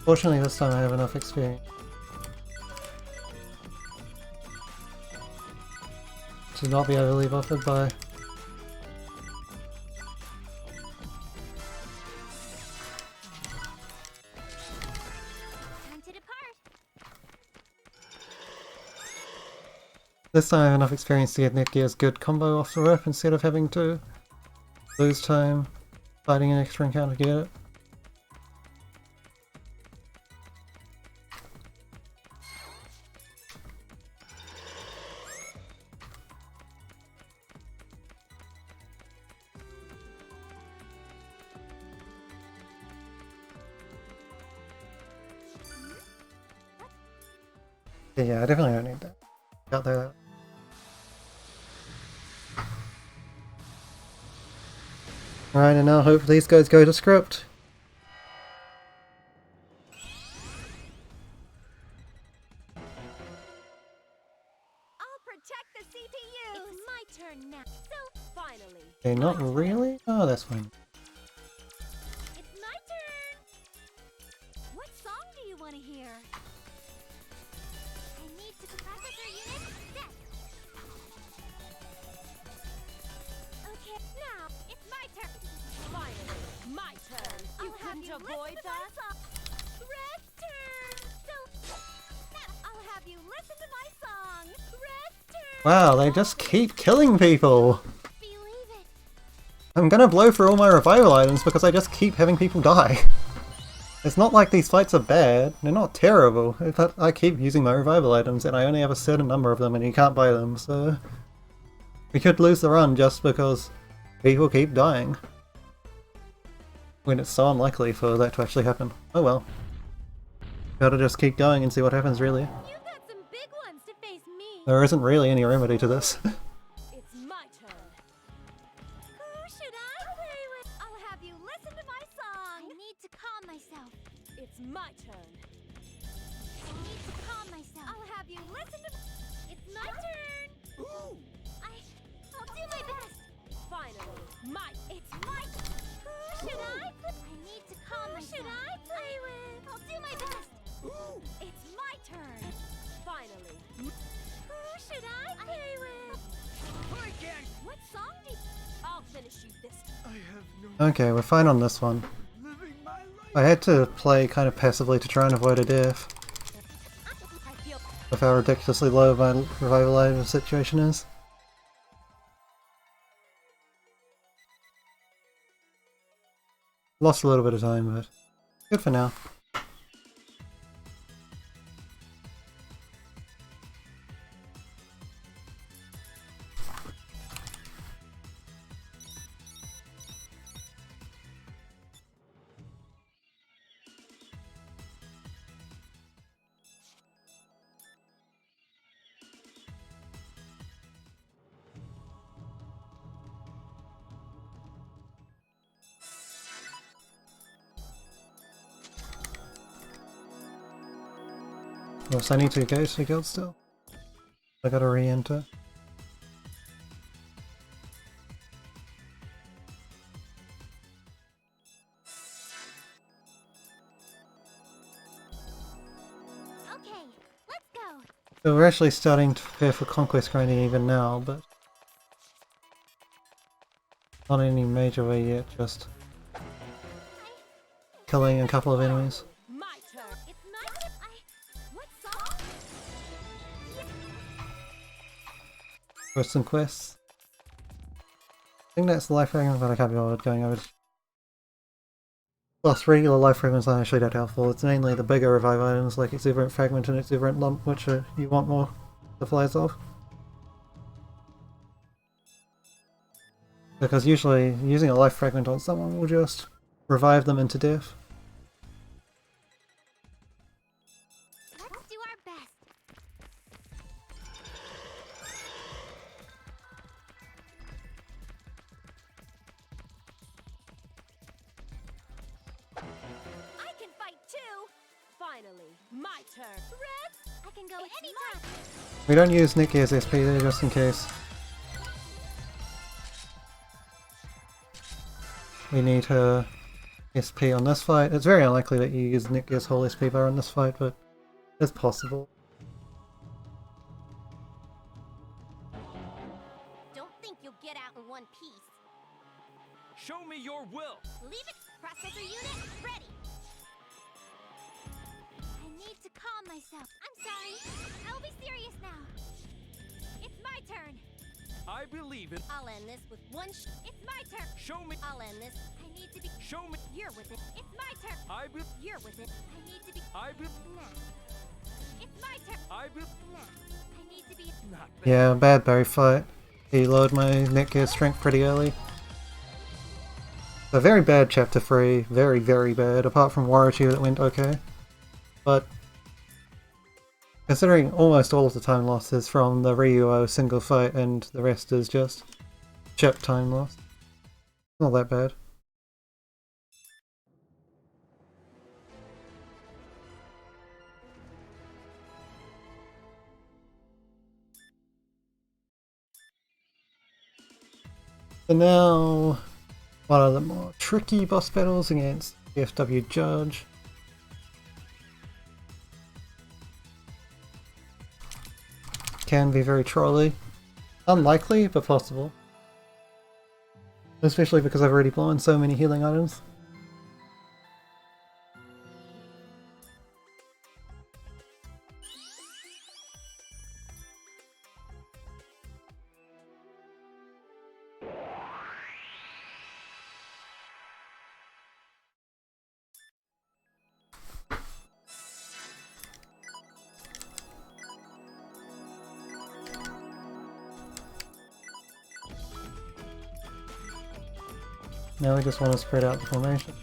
Fortunately this time I have enough experience to not be overly buffered by... Time to depart. This time I have enough experience to get Netgear's good combo off the rip instead of having to lose time fighting an extra encounter to get it. Yeah, I definitely don't need that. Got that. Alright, and now hope these guys go to script. I'll protect the CPU. It's my turn now. So finally. Okay, not really? Oh, that's fine. It's my turn. What song do you want to hear? I need to processor unit set. Okay, now it's my turn. Finally, my turn. You couldn't avoid that? Red's turn. So I'll have you listen to my song. Red's turn. Wow, they just keep killing people! Believe it. I'm gonna blow through all my revival items because I just keep having people die. It's not like these fights are bad, they're not terrible, but I keep using my revival items and I only have a certain number of them and you can't buy them, so... We could lose the run just because people keep dying. When it's so unlikely for that to actually happen. Oh well. Gotta just keep going and see what happens really. You've got some big ones to face me. There isn't really any remedy to this. It's my turn. Who should I play with? I'll have you listen to my song. I need to calm myself. It's my turn. I need to calm myself. I'll have you listen to. It's my turn. Ooh! I'll do my best. Finally, my. It's my. Who should I play? I need to calm myself. Who should I play with? I'll do my best. Ooh! It's my turn. Finally. Who should I play with? What song do you... I'll finish you this time. Okay, we're fine on this one. I had to play kind of passively to try and avoid a death. I feel. With how ridiculously low my revival item situation is. Lost a little bit of time, but good for now. Yes, I need to go to the guild still. I gotta re-enter. Okay, let's go. So we're actually starting to prepare for Conquest grinding even now, but not in any major way yet, just killing a couple of enemies. My turn. It's my turn. What song? For some quests. I think that's the life fragment, but I can't be bothered going over. Plus, regular life fragments aren't actually that helpful. It's mainly the bigger revive items like Exuberant Fragment and Exuberant Lump, which you want more supplies of. Because usually, using a life fragment on someone will just revive them into death. Let's do our best. I can fight too. Finally, my turn. Red, I can go anytime. We don't use Nikki's SP there just in case. We need her SP on this fight. It's very unlikely that you use Netgear's whole SP bar on this fight, but it's possible. Don't think you'll get out in one piece. Show me your will. Leave it. Processor unit ready. I need to calm myself. I'm sorry. I'll be serious now. It's my turn. I believe in. I'll end this with one It's my turn. Show me. I'll end this. I need to be. Show me. You're with it. It's my turn. I be. You're with it. I need to be. I be. Nah. It's my turn. I be. Nah. I need to be. Not bad. Yeah, bad berry fight. He lowered my Netgear strength pretty early. A very bad chapter 3. Very, very bad. Apart from Warachu that went okay. But considering almost all of the time loss is from the Ryuo single fight and the rest is just chip time loss. Not that bad. So now, one of the more tricky boss battles against the FW Judge. Can be very trolly. Unlikely, but possible. Especially because I've already blown so many healing items. Now we just want to spread out the formation.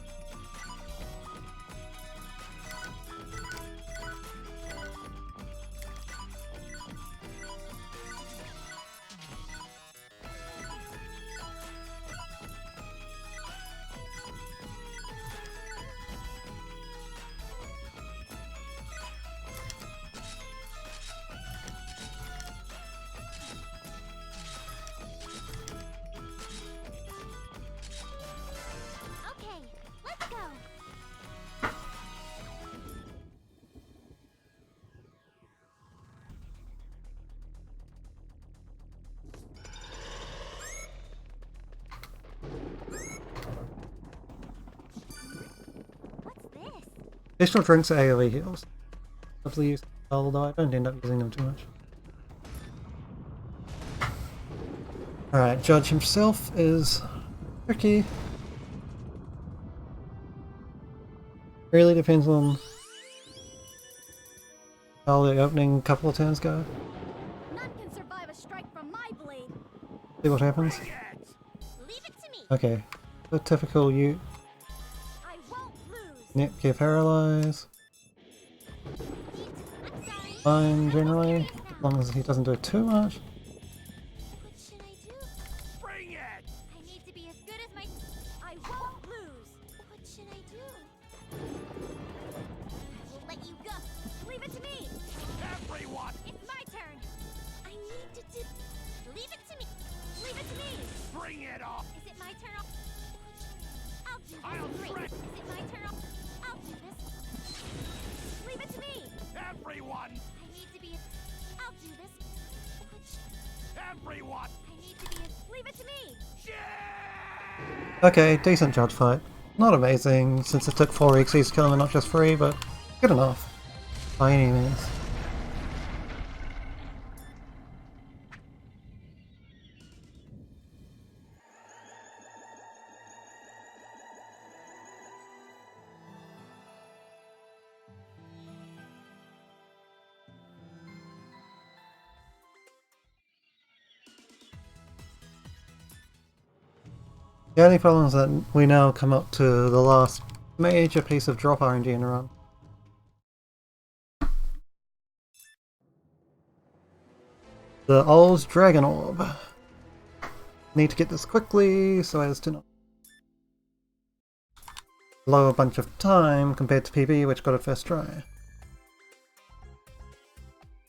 Okay, let's go. What's this? Additional drinks are AoE heals. Lovely use, although I don't end up using them too much. Alright, Judge himself is tricky. Really depends on how the opening couple of turns go. None can survive a strike from my blade. See what happens. Leave it to me. Okay, the typical you I won't lose. Netgear paralyze. I'm sorry. Fine generally, as long as he doesn't do too much. What should I do? Bring it. I need to be as good as my. I won't lose. What should I do? I will let you go. Leave it to me. Everyone. It's my turn. I need to do. Leave it to me. Leave it to me. Bring it on. Is it my turn? I'll do this. I'll Great. shred. Is it my turn? I'll do this. Leave it to me. Everyone. I need to be. I'll do this. Everyone. I need to be. Leave it to me. Yeah. Okay, decent Judge fight. Not amazing, since it took 4 XCs to kill him and not just 3, but good enough. By any means. The only problem is that we now come up to the last major piece of drop RNG in a run. The old Dragon Orb. Need to get this quickly so as to not blow a bunch of time compared to PB, which got it first try.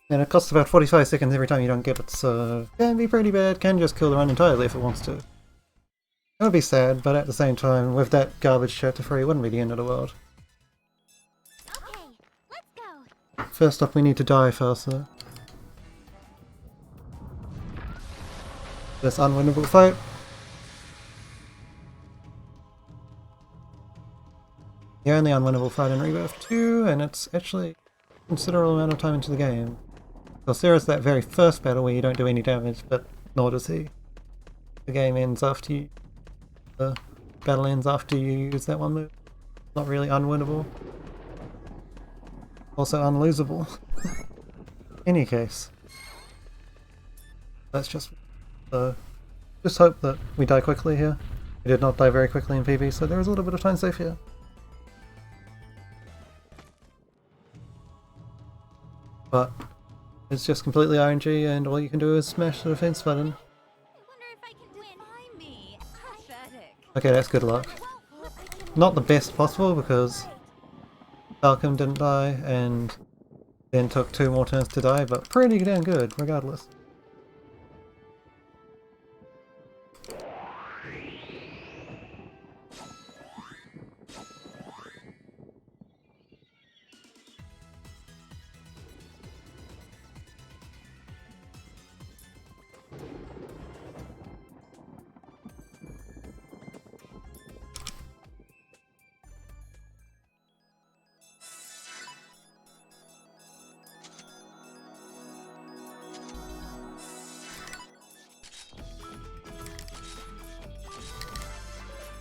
And it costs about 45 seconds every time you don't get it, so can be pretty bad, can just kill the run entirely if it wants to. It would be sad, but at the same time, with that garbage chapter 3, it wouldn't be the end of the world. Okay, let's go. First up, we need to die faster. This unwinnable fight. The only unwinnable fight in Rebirth 2, and it's actually a considerable amount of time into the game. Because there is that very first battle where you don't do any damage, but nor does he. The game ends after you... The battle ends after you use that one move. Not really unwinnable. Also unlosable. Any case. That's just... just hope that we die quickly here. We did not die very quickly in PB, so there is a little bit of time safe here. But it's just completely RNG, and all you can do is smash the defense button. I wonder if I can win. By me. Pathetic. Okay, that's good luck. Not the best possible, because Falcon didn't die, and then took 2 more turns to die, but pretty damn good, regardless.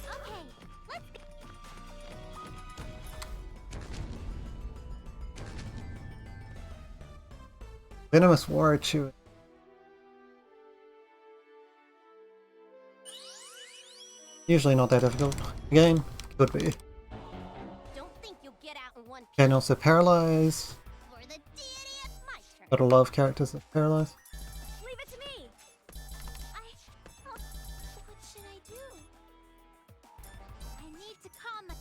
Okay, let's go. Venomous Warrior Chew. Usually not that difficult. Again, could be. Don't think you'll get out in one Can also paralyze. for the deity. It's my turn. Got a lot of characters that paralyze. Leave it to me. What should I do? I need to calm my...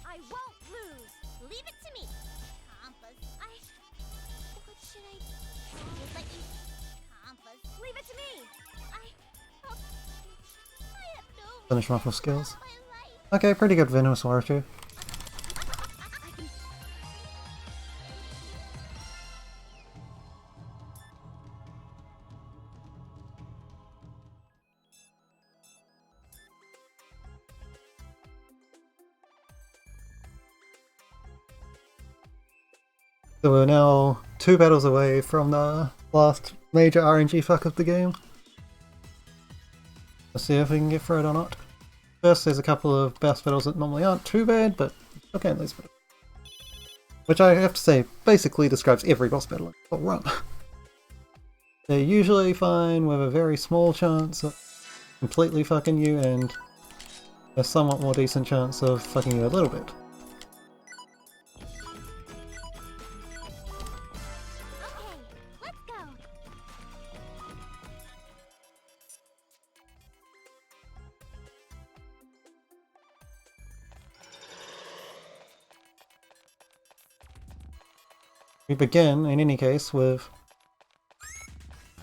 I won't lose. Leave it to me. Compass. What should I do? Just let you... Compass. Leave it to me. I have no... Finish him off with skills. my life. Okay, pretty good Venomous Warrior Chew. I can... So we're now 2 battles away from the last major RNG fuck of the game. Let's see if we can get through it or not. First, there's a couple of boss battles that normally aren't too bad, but okay, those battles. Which I have to say, basically describes every boss battle in the whole run. They're usually fine with a very small chance of completely fucking you, and a somewhat more decent chance of fucking you a little bit. Okay, let's go. We begin, in any case, with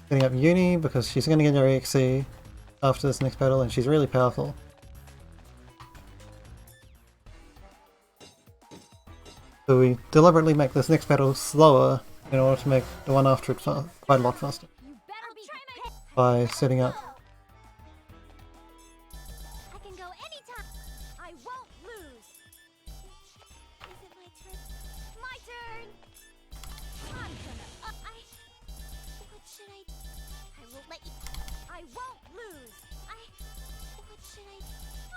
getting up Uni, because she's going to get her EXE after this next battle, and she's really powerful. So we deliberately make this next battle slower in order to make the one after it quite a lot faster, You better be try by setting up. I can go anytime. I won't lose. Is it my turn? My turn. I'm gonna what should I won't let you. I won't lose. What should I...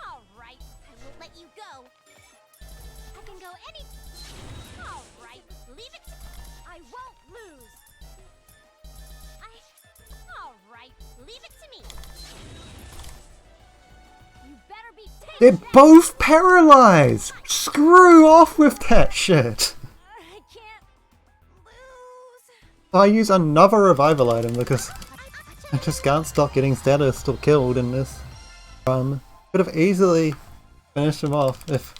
Alright, I won't let you go. I can go any... Alright, leave it to... I won't lose. Alright, leave it to me. You better be... They're both paralyzed! Screw off with that shit! I can't lose. I use another revival item because I just can't stop getting status or killed in this run. Could have easily finished him off if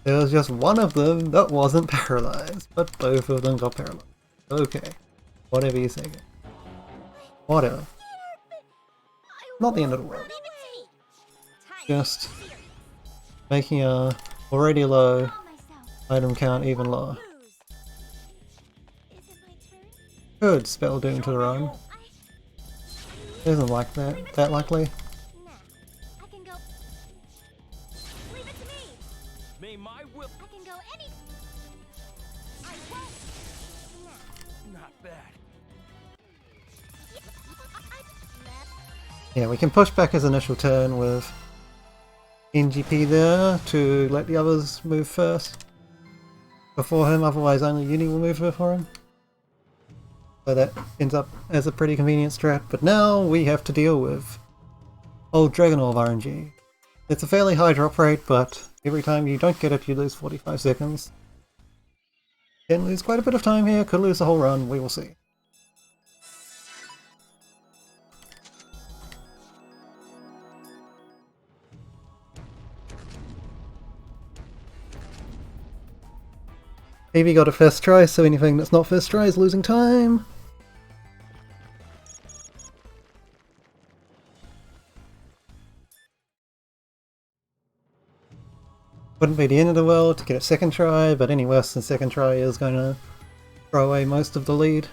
there was just one of them that wasn't paralyzed, but both of them got paralyzed. Okay, whatever you say. Whatever. not the end of the world. Leave it to me. Time Just to serious. making a already low Calm myself. item count even lower. Lose. Is it my turn? Could spell Doom to the Rome. Isn't like that likely. Nah. I can go. Leave it to me. May my will. I can go any. I won't. Nah. Not bad. Yeah, we can push back his initial turn with NGP there to let the others move first before him, otherwise only Uni will move before him. So that ends up as a pretty convenient strat, but now we have to deal with old Dragonov RNG. It's a fairly high drop rate, but every time you don't get it you lose 45 seconds. Can lose quite a bit of time here, could lose the whole run, we will see. Maybe got a first try, so anything that's not first try is losing time. Wouldn't be the end of the world to get a second try, but any worse than second try is going to throw away most of the lead.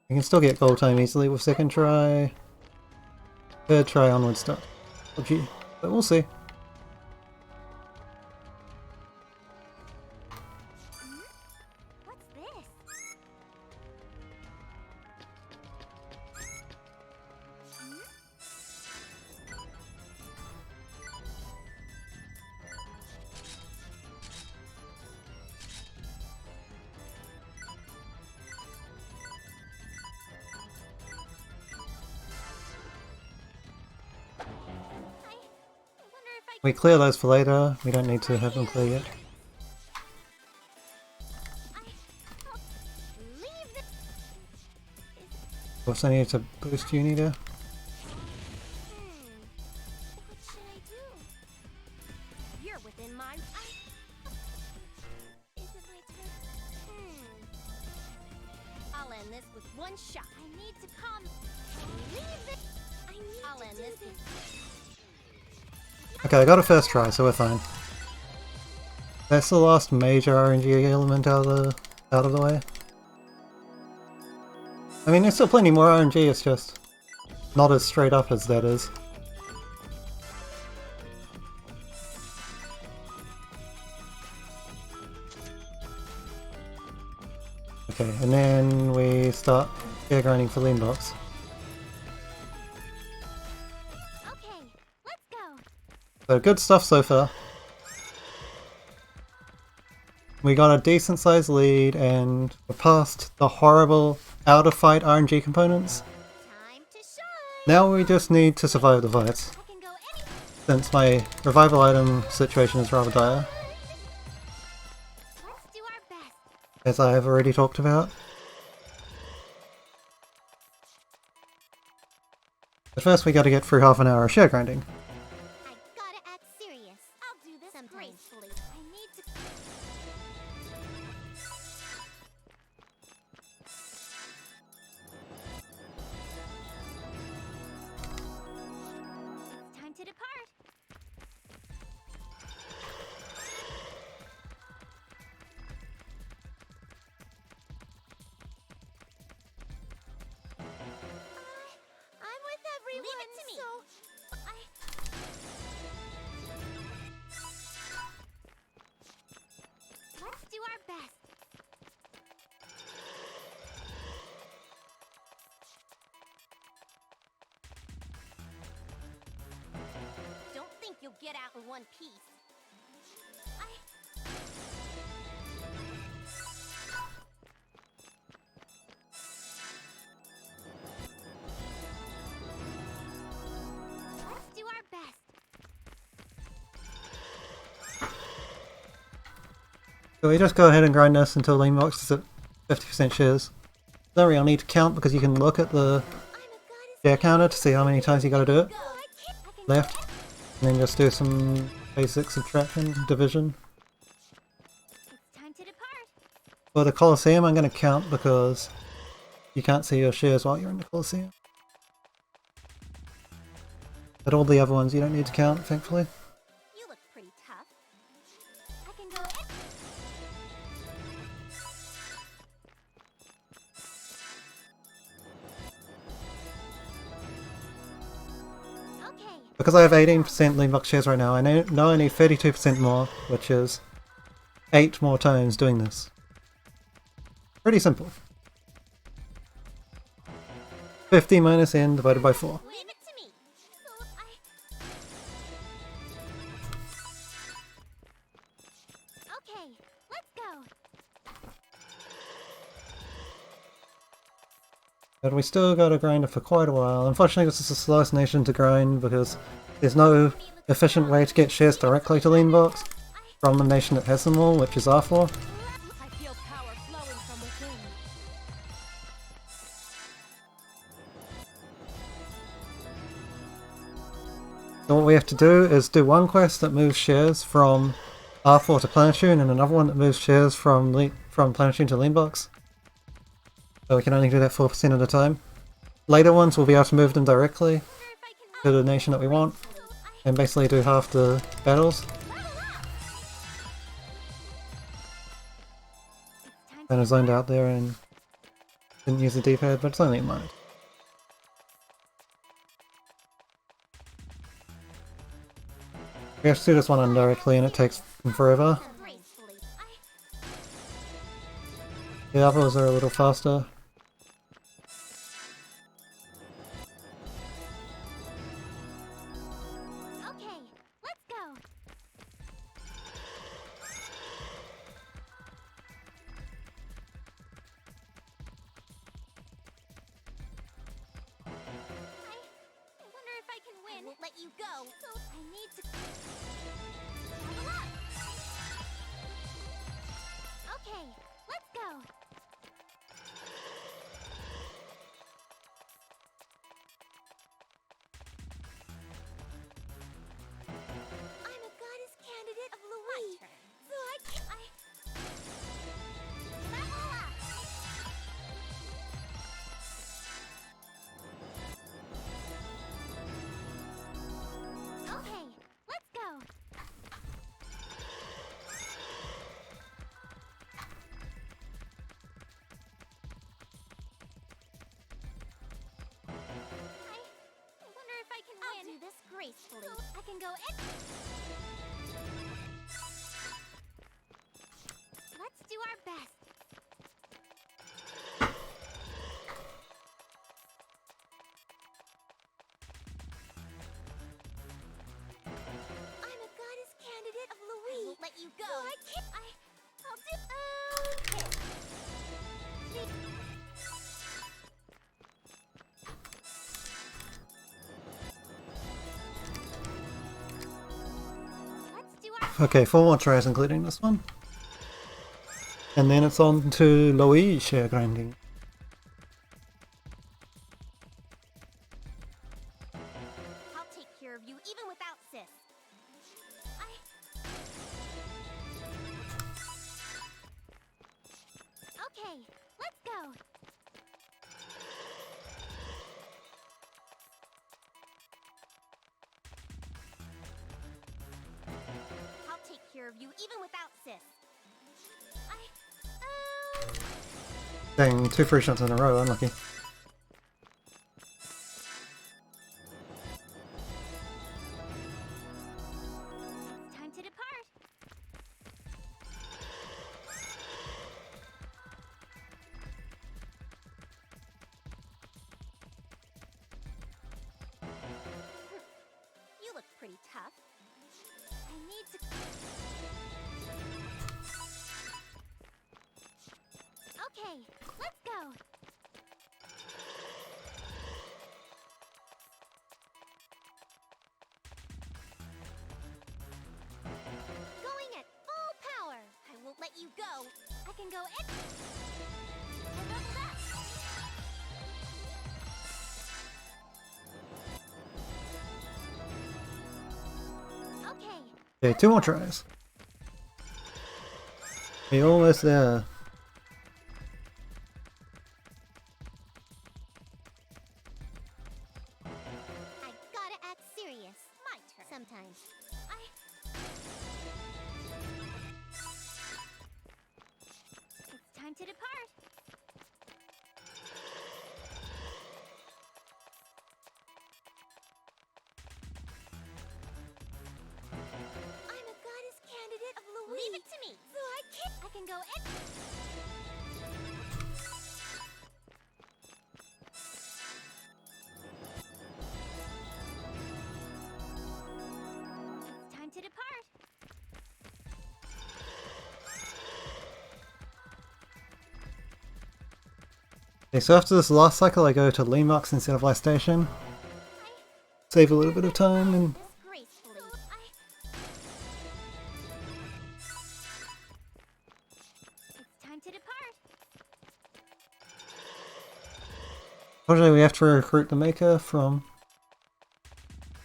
You can still get goal time easily with second try. Third try onward start. Oh gee, but we'll see. What's this? I wonder if I We clear those for later, we don't need to have them clear yet. leave this. Of course I need to boost Uni there. What should I do? You're within my. Is it my turn? I'll end this with one shot. I need to calm. Leave it. I need I'll to end do this this. Okay, I got a first try, so we're fine. That's the last major RNG element out of the way. I mean, there's still plenty more RNG, it's just not as straight up as that is. Okay, and then we start air grinding for lean blocks. Okay, let's go. So good stuff so far. We got a decent sized lead and we're past the horrible out of fight RNG components. Time to shine. Now we just need to survive the fights, I can go any. since my revival item situation is rather dire, Let's do our best. as I have already talked about. But first we gotta get through half an hour of share grinding. I gotta act serious. I'll do this gracefully. I need to. It's time to depart. I'm with everyone. Leave it to me. So let's do our best. Don't think you'll get out in one piece. Let's do our best. So we just go ahead and grind this until Lean Box is at 50% shares. Don't really need to count because you can look at the I'm a goddess. share counter to see how many times you gotta do it. Go. I can Left. And then just do some basic subtraction, division. It's time to depart. For the Colosseum I'm gonna count because you can't see your shares while you're in the Colosseum. But all the other ones you don't need to count, thankfully. You look pretty tough. I can go in. Okay. Because I have 18% Leanbox shares right now, I know I need 32% more, which is 8 more times doing this. Pretty simple. 50 minus n divided by 4. Leave it to me. So Okay, let's go. But we still gotta grind it for quite a while. Unfortunately, this is the slowest nation to grind because there's no efficient way to get shares directly to Leanbox from the nation that has them all, which is R4. I feel power flowing from within. So what we have to do is do one quest that moves shares from R4 to Planetune and another one that moves shares from Planetune to Leanbox. So we can only do that 4% at a time. Later ones we'll be able to move them directly to the nation that we want and basically do half the battles. Kind of zoned out there and didn't use the D-pad, but it's only a minute. We have to do this one indirectly and it takes forever. Gracefully. The others are a little faster. Okay, let's go. I wonder if I can win. I won't let you go. So I need to level up. Okay, let's go. I'm a goddess candidate of Louis. So I level up. Okay, let's go. I wonder if I can win. I'll do this gracefully. So I can go in. Let's do our best. I'm a goddess candidate of Louis. I won't let you go. So I can't. I'll do. Okay. Let's do our. Okay, 4 more tries including this one. And then it's on to Louis share grinding. I'll take care of you even without Sis. Okay, let's go. I'll take care of you even without Sis. Dang, 2 free shots in a row, unlucky. It's time to depart. You look pretty tough. I need to. Okay, let's go. Going at full power. I won't let you go. I can go in. I leveled up. Okay. Okay, 2 more tries. We're almost there. Okay, so after this last cycle I go to Lemux instead of Life Station. Save a little bit of time and This gracefully. It's time to depart. unfortunately we have to recruit the Maker from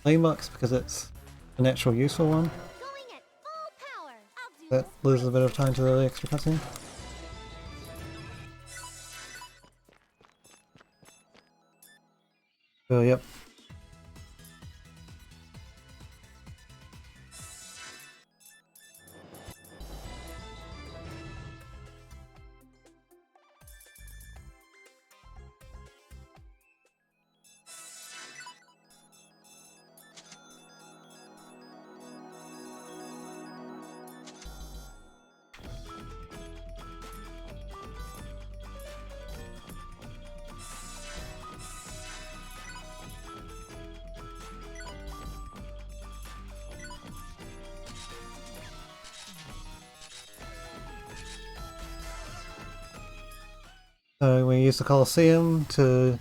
Lemux because it's an actual useful one. Going at full power. I'll do That loses a bit of time to the extra cutscene. So yep. So we use the Colosseum to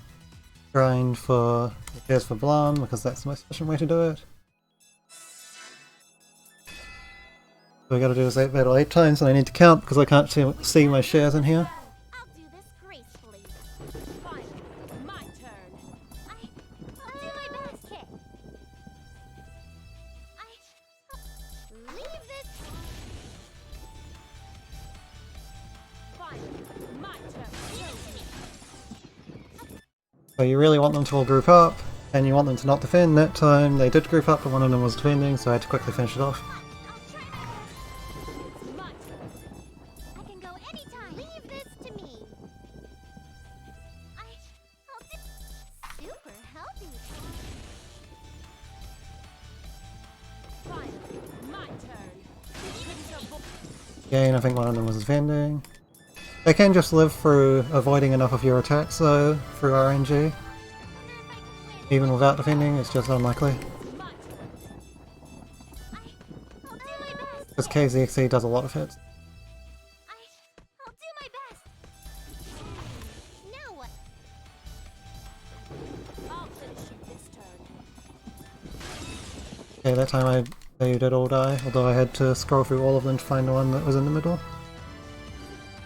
grind for repairs for Blanc because that's the most efficient way to do it. So we gotta do this battle 8 times and I need to count because I can't see my shares in here. I'll do this gracefully. Finally, my turn. I'll do my best. Okay. I'll leave this. Finally, my turn. So you really want them to all group up and you want them to not defend. That time they did group up but one of them was defending, so I had to quickly finish it off. I'll try my best. It's my turn. I can go anytime. Leave this to me. I'll do super healthy. Finally, my turn. Again, I think one of them was defending. They can just live through avoiding enough of your attacks though, through RNG. Even without defending, it's just unlikely. My turn. I'll do my best. Because KZXC does a lot of hits. I'll do my best. Now what? I'll finish you this turn. Okay, that time they did all die, although I had to scroll through all of them to find the one that was in the middle.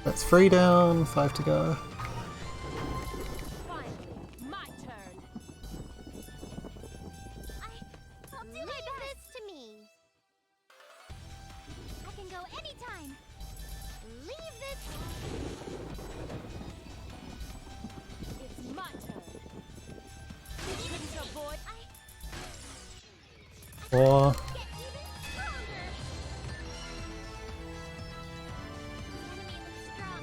That's 3 down, 5 to go. Finally, my turn. I'll do my best to me. I can go anytime. Leave this. It's my turn. You couldn't avoid. 4. Get even stronger. The enemy looks strong,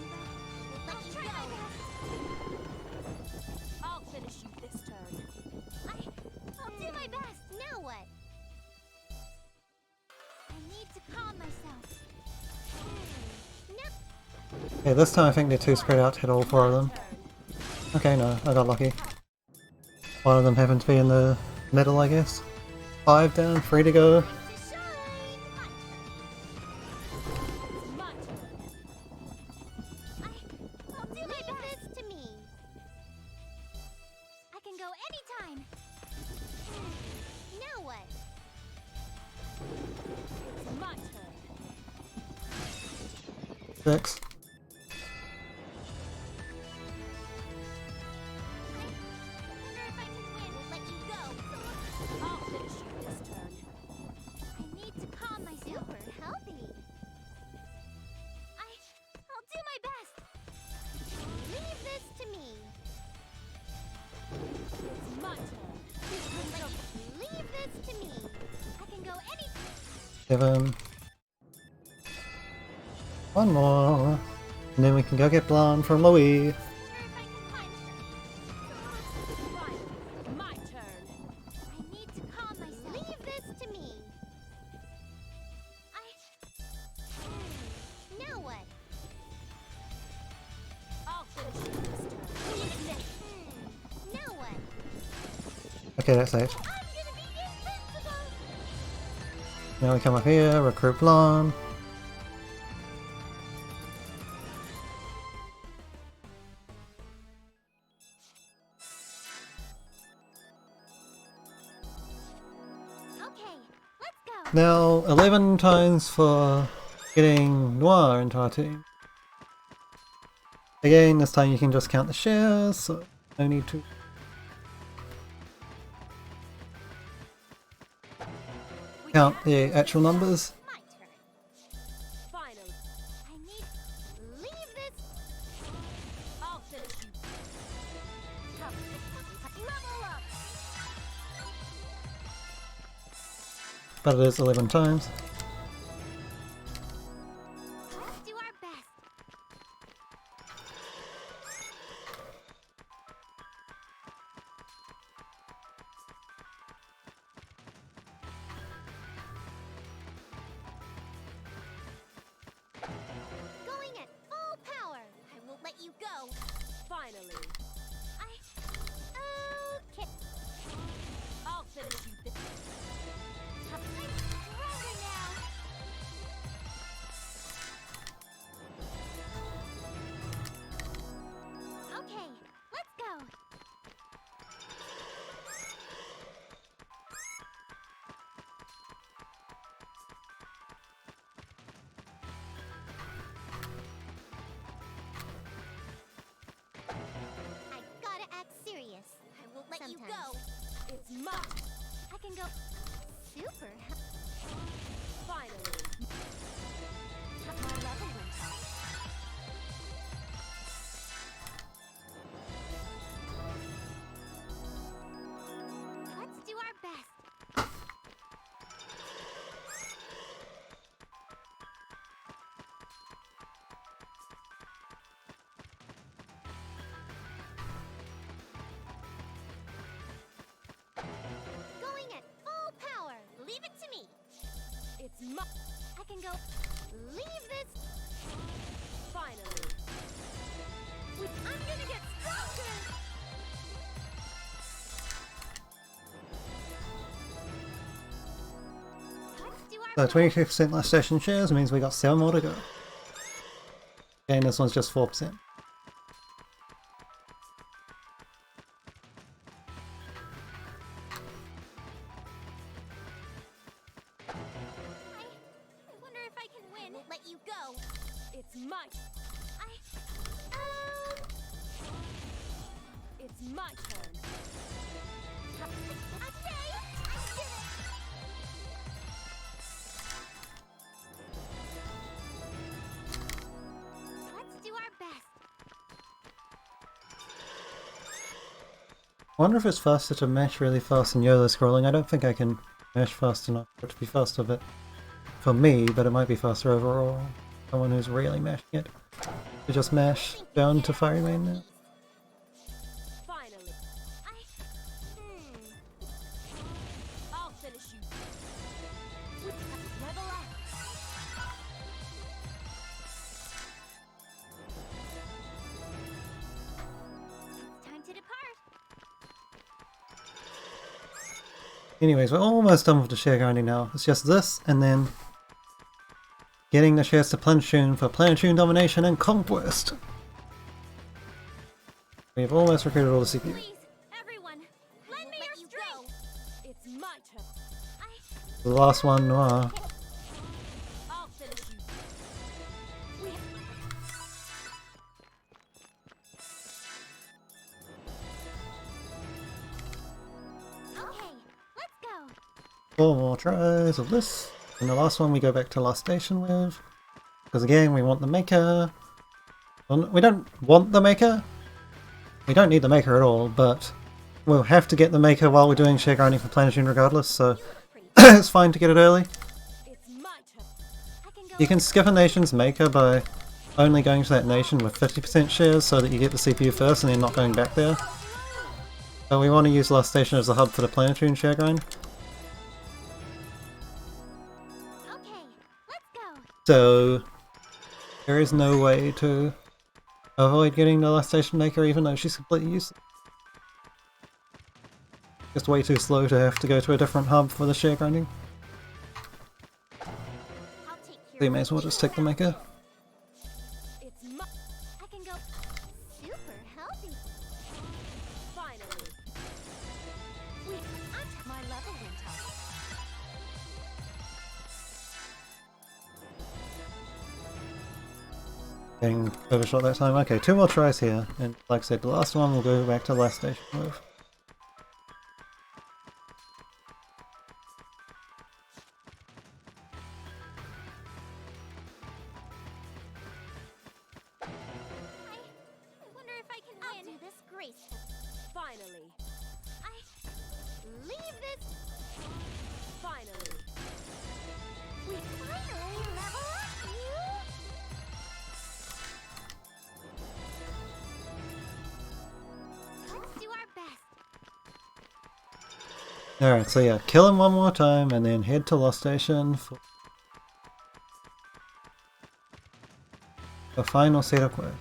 but I'll try my best. I'll finish you this turn. I'll do my best. Now what? I need to calm myself. No. Okay, this time I think they're too spread out to hit all 4 of them. Okay, no, I got lucky. One of them happened to be in the middle, I guess. 5 down, 3 to go. To shine. It's my turn. I'll do my best to me. I can go anytime. Now what? It's my turn. 6. I wonder if I can win. Won't let you go. I'll finish you this turn. I need to calm myself. Super healthy. I'll do my best. Leave this to me. It's my turn. Leave this to me. I can go any. 7. One more. And then we can go get Blanc from Louis. Wonder if I can find. Finally, my turn. I need to calm myself. Leave this to me. Now what? I'll finish you this turn. Now what? Okay, that's 8. I'm gonna be invincible. Now we come up here, recruit Blanc. Now 11 times for getting Noir into our team. Again, this time you can just count the shares, so no need to. Count the actual numbers. My turn. Finally. I need... Leave this... I'll finish you. Come. Level up! But it is 11 times. Let's do our best. Going at full power. I won't let you go. Finally. Okay. I'll finish you. I'm stronger now. Okay, let's go. I gotta act serious. I won't let you go. It's mine. I can go super. Finally. My level went up. Let's do our best. Going at full power. Leave it to me. It's my... I can go... Leave this... Finally. I'm gonna get stronger! Let's do our So 22% last session shares means we got 7 more to go. Again, this one's just 4%. I wonder if I can win. I won't let you go. It's my... It's my turn. Okay, I did it! Let's do our best. I wonder if it's faster to mash really fast than YOLO scrolling. I don't think I can mash fast enough for it to be faster, but for me, but it might be faster overall. Someone who's really mashing it. To just mash down to Fiery Main now. Finally. I'll finish you. Level up. It's time to depart. Anyways, we're almost done with the share grinding now. It's just this, and then getting the shares to Planetune for Planetune Domination and Conquest. We've almost recruited all the CPU. Please, everyone, lend me your strength. It's my turn. The last one, Noir. I'll finish you. Okay, let's go. 4 more tries of this. And the last one we go back to last station with. Because again, we want the Maker. Well, we don't want the Maker. We don't need the Maker at all, but we'll have to get the Maker while we're doing share grinding for Planetune regardless, so it's fine to get it early. It's my turn. I can go. You can skip a nation's Maker by only going to that nation with 50% shares so that you get the CPU first and then not going back there. But we want to use last station as a hub for the Planetune share grind. Okay, let's go. So there is no way to avoid getting the last station Maker even though she's completely useless. Just way too slow to have to go to a different hub for the share grinding. I'll take care So you of may as well just take the Maker. It's my... I can go super healthy. Finally. My level went up. Getting overshot that time. Okay, 2 more tries here, and like I said, the last one will go back to the last station move. I wonder if I can win. I'll do this gracefully. Finally. Leave this. Finally. We finally level up, you. Let's do our best. Alright, so yeah, kill him one more time and then head to Lost Station for the final set of quests.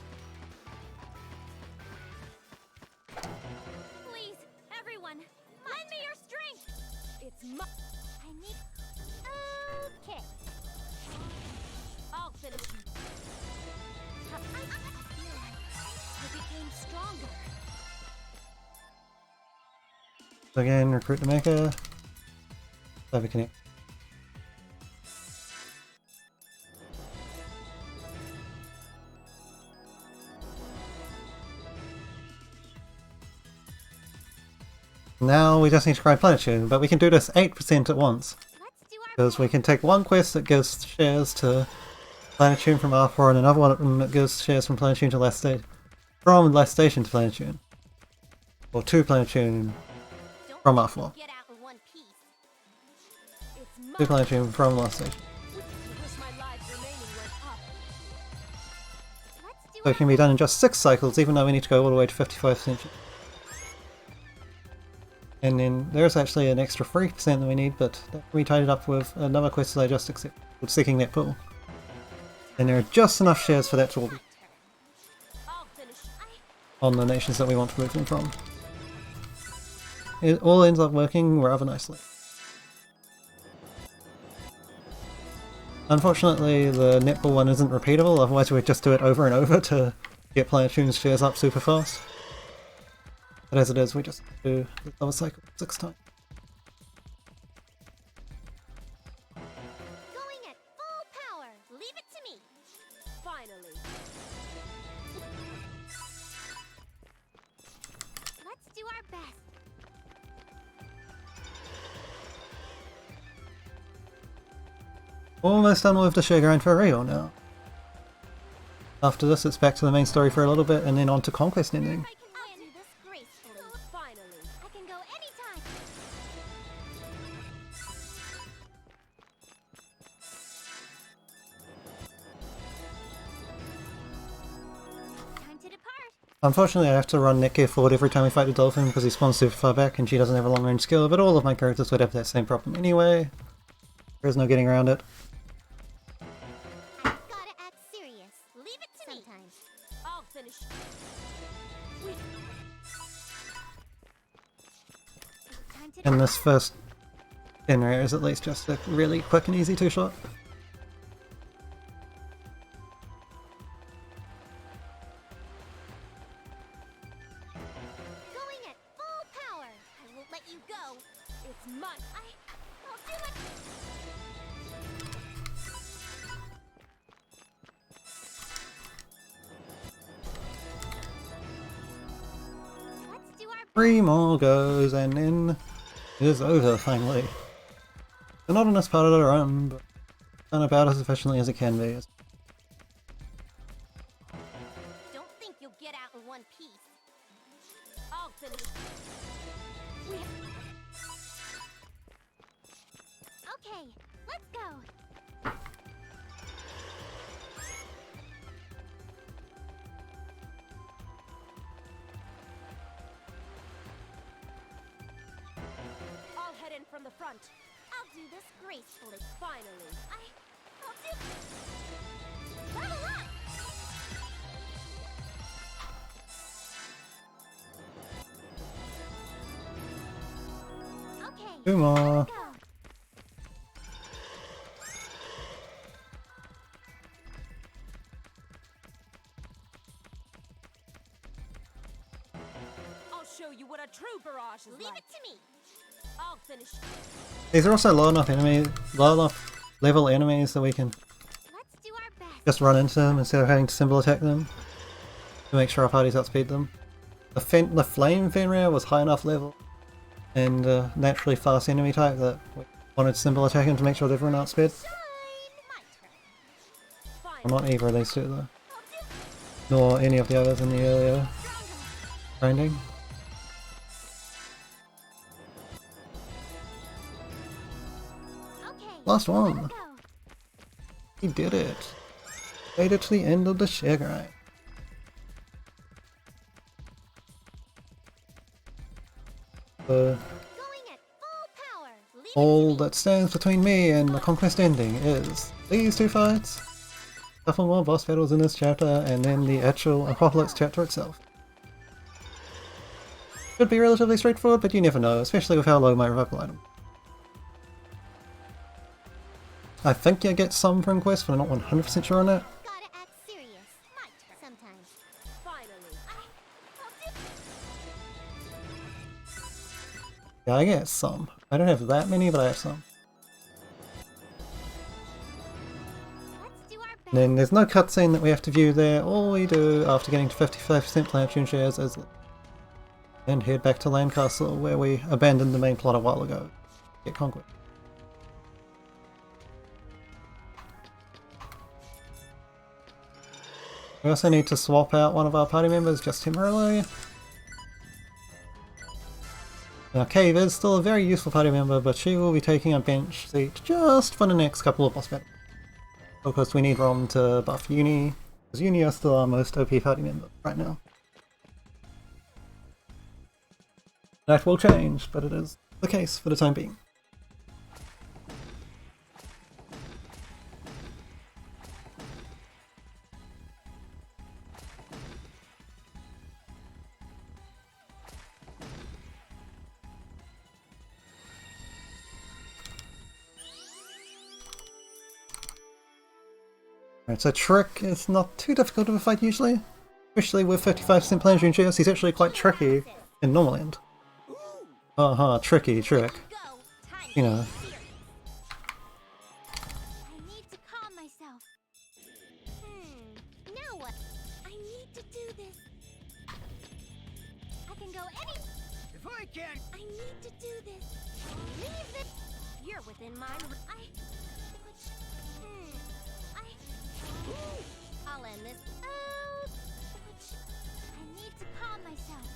Please, everyone, lend me your strength! It's my. I need. Okay. I'll finish you. I feel like I became stronger. So again, recruit the mecha. Cyber Connect. Now we just need to grind Planetune, but we can do this 8% at once. Let's do our Because we can take one quest that gives shares to Planetune from R4 and another one that gives shares from Planetune to Last Station. From Last Station to Planetune. Or to Planetune Don't from let R4. me get out in one piece. It's To mine. Planetune from Last Station. I wish my lives remaining went up. Let's do So it can be done in just 6 cycles, even though we need to go all the way to 55%. And then there's actually an extra 3% that we need, but that can be tidied up with another quest that I just accepted, called Seeking That Pool. And there are just enough shares for that to all be I'll finish. on the nations that we want to move them from. It all ends up working rather nicely. Unfortunately, the netball one isn't repeatable, otherwise we'd just do it over and over to get Planatune's shares up super fast. But as it is, we just do the double cycle 6 times. Going at full power. Leave it to me. Finally. Let's do our best. Almost done with the share grind for real now. After this, it's back to the main story for a little bit, and then on to Conquest ending. If I can win. I'll do this gracefully. Finally. I can go anytime. Time to depart! Unfortunately, I have to run Netgear forward every time we fight the Dolphin because he spawns super far back and she doesn't have a long range skill, but all of my characters would have that same problem anyway. There's no getting around it. I've gotta act serious. Leave it to me. Sometimes. I'll finish. Time to And this first generator is at least just a really quick and easy 2-shot. Going at full power. I won't let you go. It's mine. I'll do it. Let's do our 3 more goes and then it is over finally. We're not in this part of the run, but done about as efficiently as it can be. Don't think you'll get out in one piece. I'll finish. We Okay, let's go! I'll head in from the front. I'll do this gracefully. Finally. I'll do. Level up! Okay, 2 more. go! I'll show you what a true barrage is Leave it to me. I'll finish. These are also low enough level enemies that we can Let's do our best! just run into them instead of having to symbol attack them to make sure our parties outspeed them. The Flame Fenrir was high enough level and naturally fast enemy type that we wanted symbol attack him to make sure that everyone outsped. Well, not either of these two though. Nor any of the others in the earlier grinding. Last one! He did it! Made it to the end of the share grind. All that stands between me and the Conquest ending is these two fights, a couple more boss battles in this chapter, and then the actual Apocalypse chapter itself. Should be relatively straightforward, but you never know, especially with how low my revival item. I think you get some from Quest, but I'm not 100% sure on that. Gotta act serious. My turn. Sometimes. Finally. Yeah, I get some. I don't have that many, but I have some. Let's do our best. And then there's no cutscene that we have to view there. All we do after getting to 55% Neptune shares is and head back to Landcastle, where we abandoned the main plot a while ago. Get Conquest. We also need to swap out one of our party members just temporarily. Now Cave is still a very useful party member, but she will be taking a bench seat just for the next couple of boss battles. Of course we need Rom to buff Uni, because Uni is still our most OP party member right now. That will change, but it is the case for the time being. Right, so Trick is not too difficult of a fight usually, especially with 55% planetary shares. He's actually quite tricky in normal end. Tricky Trick. Go. Time You know. I need to calm myself. Now what? I need to do this. I can go any. If I can't, I need to do this. Leave it. You're within my. I'll end this. Oh. I need to calm myself.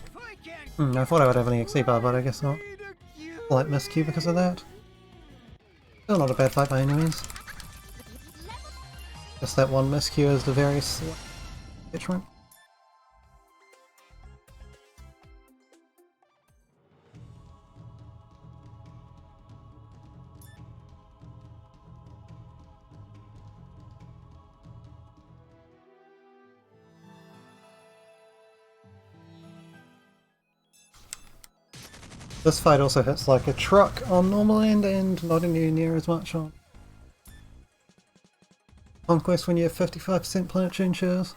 if I can't, I thought I would have an EXE bar, but I guess not. Slight miscue because of that. Still not a bad fight by any means. Just that one miscue is the very slight detriment. This fight also hits like a truck on normal end and not anywhere near as much on Conquest when you have 55% planetary shares.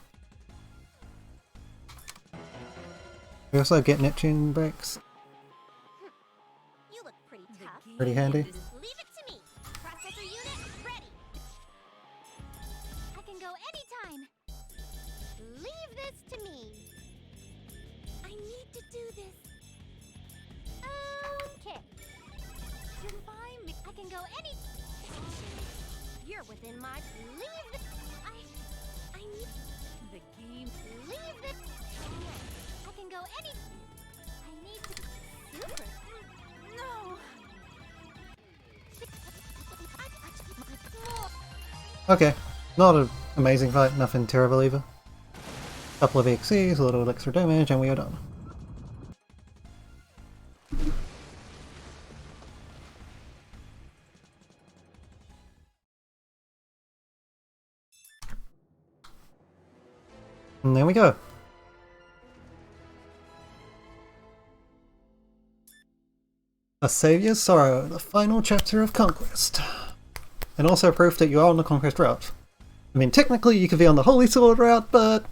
We also get Neptune breaks, You look pretty tough. pretty handy. Leave it to me. Processor unit ready. I can go anytime. Leave this to me. I need to do this. Okay. Define me. I can go any. You're within my. Leave this. I need the game. Leave this. I can go any. I need to. Super. No. Okay, not an amazing fight, nothing terrible either. Couple of EXEs, a little extra damage, and we are done. And there we go. A Saviour's Sorrow, the final chapter of Conquest. And also proof that you are on the Conquest route. I mean, technically you could be on the Holy Sword route, but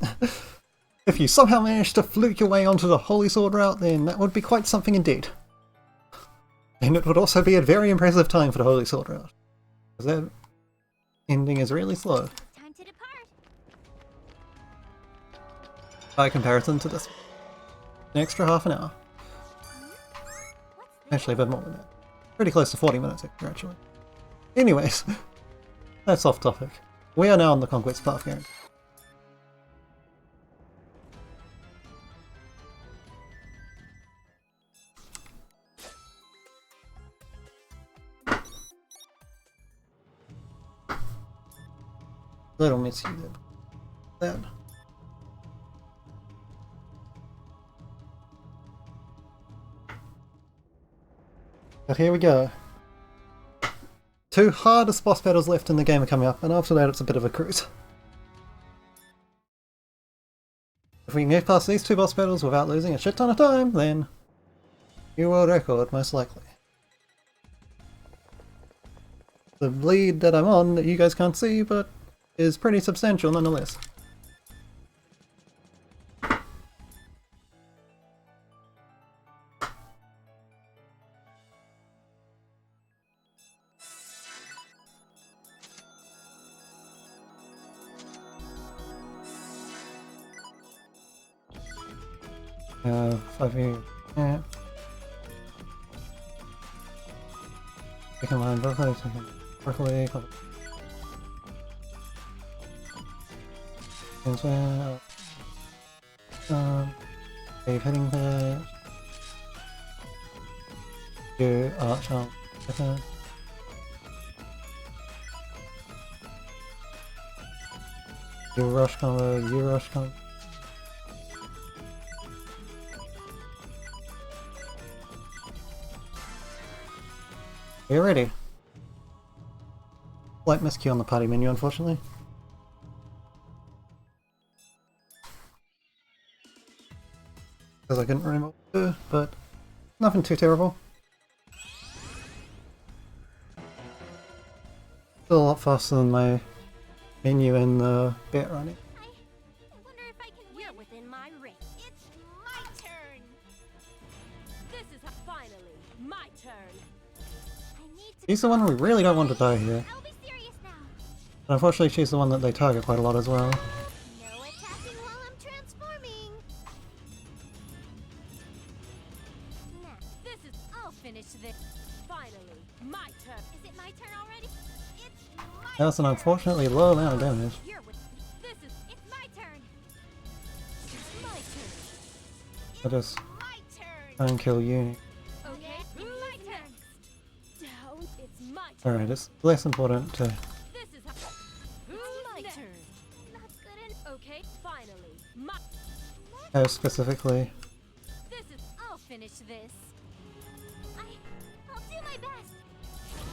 if you somehow manage to fluke your way onto the Holy Sword route, then that would be quite something indeed. And it would also be a very impressive time for the Holy Sword route. Because that ending is really slow Time to depart. by comparison to this one. An extra half an hour. What's Actually, a bit more than that. Pretty close to 40 minutes extra, actually. Anyways, that's off topic. We are now on the Conquest path, guaranteed. Little miss you there. That. But here we go. 2 hardest boss battles left in the game are coming up, and after that it's a bit of a cruise. If we can get past these 2 boss battles without losing a shit ton of time, then new world record, most likely. The lead that I'm on, that you guys can't see, but is pretty substantial nonetheless. Yeah. Chicken line, broccoli, chicken, broccoli, Dave heading there. You archer. You rush combo, you rush combo. You're ready. Slight miscue on the party menu, unfortunately. Because I couldn't remember what to do, but nothing too terrible. Still a lot faster than my menu in the bet running. I wonder if I can win. You're within my reach. It's my turn. This is finally my turn. I need to. She's the one we really don't want to die here. I'll be serious now. But unfortunately she's the one that they target quite a lot as well. No attacking while I'm transforming. Now, This is. I'll finish this. Finally, my turn. is it my turn already? It's my That's an unfortunately low amount of damage. You're with. This is. It's my turn. It's my turn. I just My turn. try and kill Uni. Okay. It's my turn. Down. It's my turn. Alright, it's less important to... This is. Who's my turn? Not good enough. Okay. Finally, my. Her specifically. This is. I'll finish this. I'll do my best.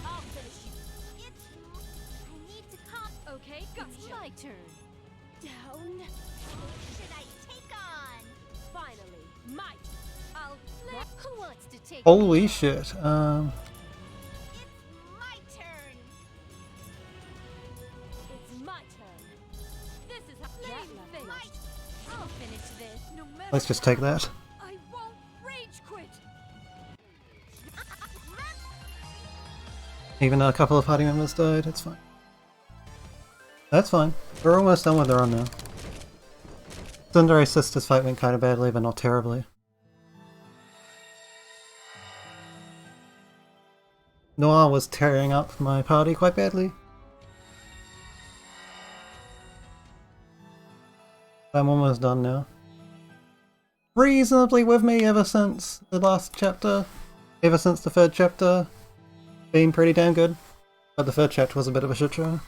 I'll finish you. It's. I need to calm. Okay. It's my turn. Down. Who should I take on? Finally, my. I'll. Who wants to take? Holy shit, It's my turn. It's my turn. This is how. Let me finish. I'll finish this. No matter. let's just take that. I won't rage quit. Even though a couple of party members died, it's fine. That's fine. We're almost done with the run now. Sundare's sister's fight went kinda badly, but not terribly. Noir was tearing up my party quite badly. I'm almost done now. Reasonably with me ever since the last chapter. Ever since the 3rd chapter. Been pretty damn good. But the 3rd chapter was a bit of a shit show.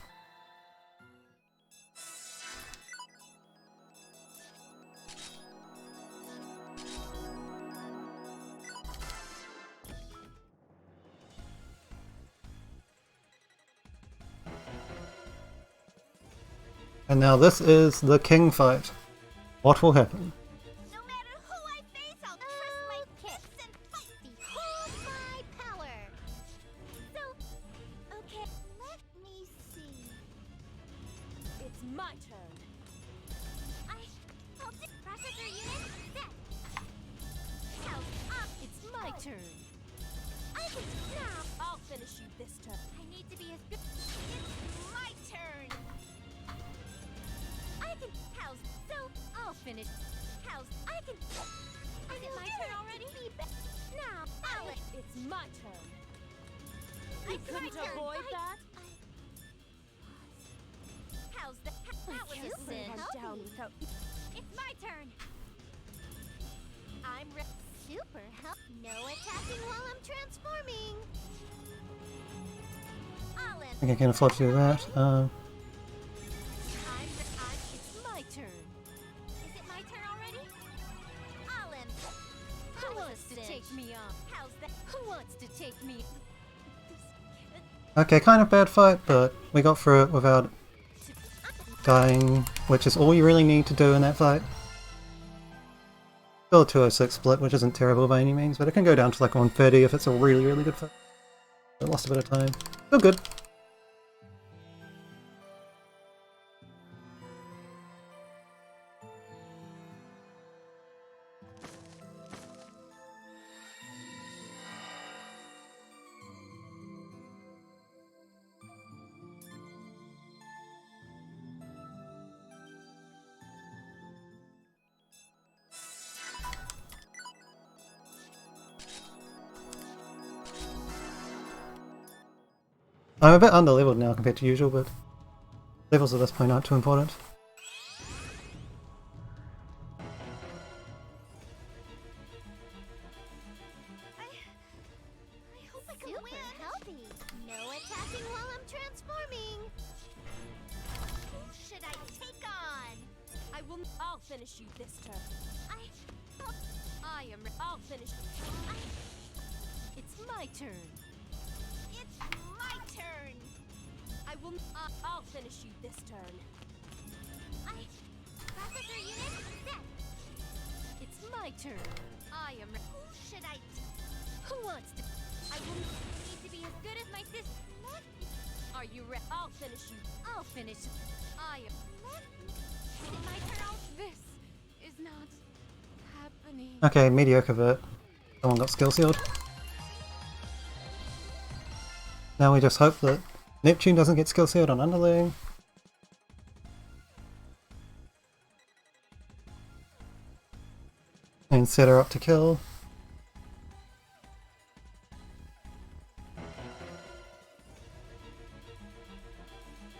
And now this is the king fight. What will happen? No matter who I face, I'll trust my kicks and fight. Behold my power. So, okay, let me see. It's my turn. I'll do processor unit set. Health up. It's my turn. I can now. I'll finish you this turn. I need to be as good. It's my turn. finish. How's I can. Is it my turn already? Now, Alex, it's my turn. You couldn't avoid that. How's that? That was a sin. Down without. It's my turn. I'm Super help. No attacking while I'm transforming. I think I can afford to do that. It's my turn. Is it my turn already? Alan, who wants to take me on? How's that? Who wants to take me? Okay, kind of bad fight, but we got through it without dying, which is all you really need to do in that fight. Still a 206 split, which isn't terrible by any means, but it can go down to like 130 if it's a really, really good fight. I lost a bit of time. Still good. I'm a bit under-leveled now compared to usual, but levels at this point aren't too important. I hope I can win. Healthy. No attacking while I'm transforming. Who should I take on? I'll finish you this turn. I'll finish. It's my turn. It's my turn. I'll finish you this turn. Processor unit set. It's my turn. Who should I? Who wants to? I will need to be as good as my sister. Are you ready? I'll finish you. I'll finish. Is it my turn? This is not happening. Okay, mediocre vert. Someone got skill sealed. Now we just hope that Neptune doesn't get skill sealed on underling. And set her up to kill.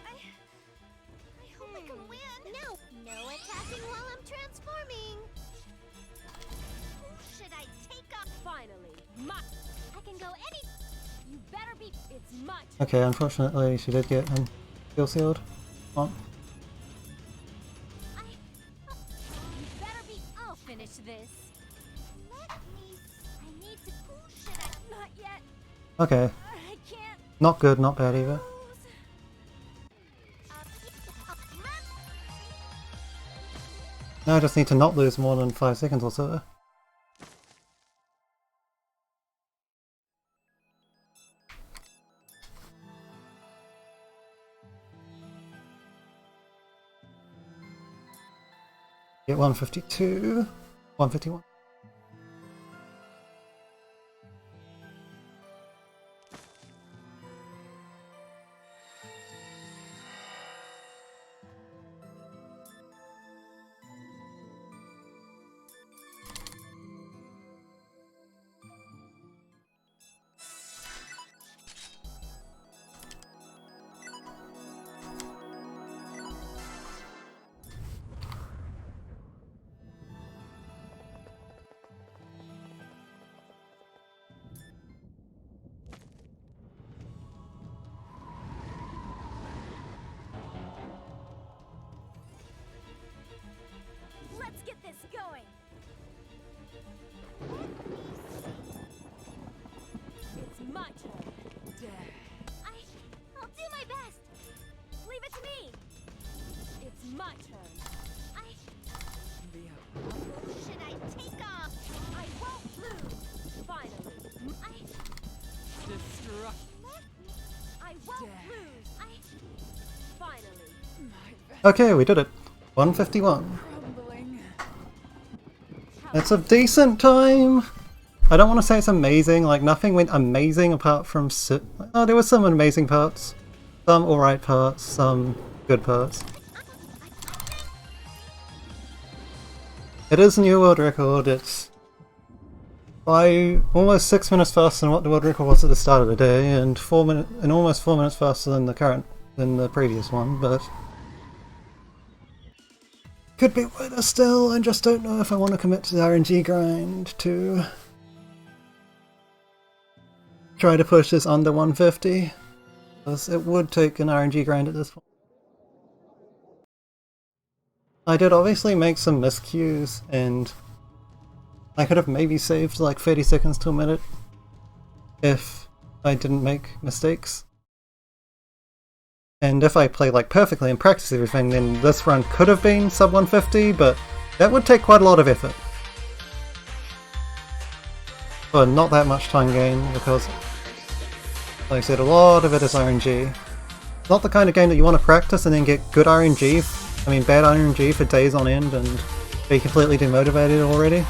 I hope I can win. No attacking while I'm transforming. Who should I take on? Finally, I can go any. You better be. It's my turn. Okay, unfortunately she did get skill sealed. On. You better be. I'll finish this. I need to. Who should I? Not yet. Okay, I can't not good, not bad either. lose. Now I just need to not lose more than 5 seconds or so. Get 152, 151. Let's get this going. It's my turn. I'll do my best. Leave it to me. It's my turn. Who should I take on? I won't lose. Finally. I won't lose. Finally. Okay, we did it. 151. It's a decent time. I don't want to say it's amazing, like nothing went amazing apart from oh, there were some amazing parts. Some alright parts, some good parts. It is a new world record. It's by almost 6 minutes faster than what the world record was at the start of the day, and almost 4 minutes faster than the previous one. But could be better still. I just don't know if I want to commit to the RNG grind to try to push this under 150, because it would take an RNG grind at this point. I did obviously make some miscues, and I could have maybe saved like 30 seconds to a minute if I didn't make mistakes. And if I play like perfectly and practice everything, then this run could have been sub 150, but that would take quite a lot of effort. But not that much time gain, because like I said, a lot of it is RNG. Not the kind of game that you want to practice and then get good RNG, bad RNG for days on end and be completely demotivated already.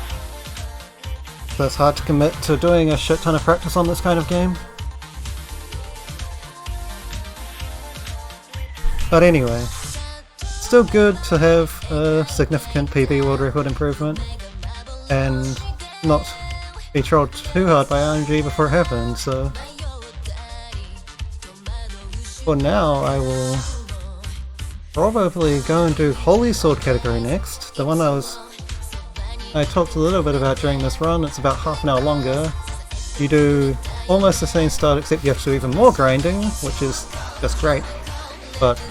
So it's hard to commit to doing a shit ton of practice on this kind of game. But anyway, still good to have a significant PB world record improvement and not be trolled too hard by RNG before it happens, so for now I will probably go and do Holy Sword category next, the one I talked a little bit about during this run. It's about half an hour longer. You do almost the same start except you have to do even more grinding, which is just great, but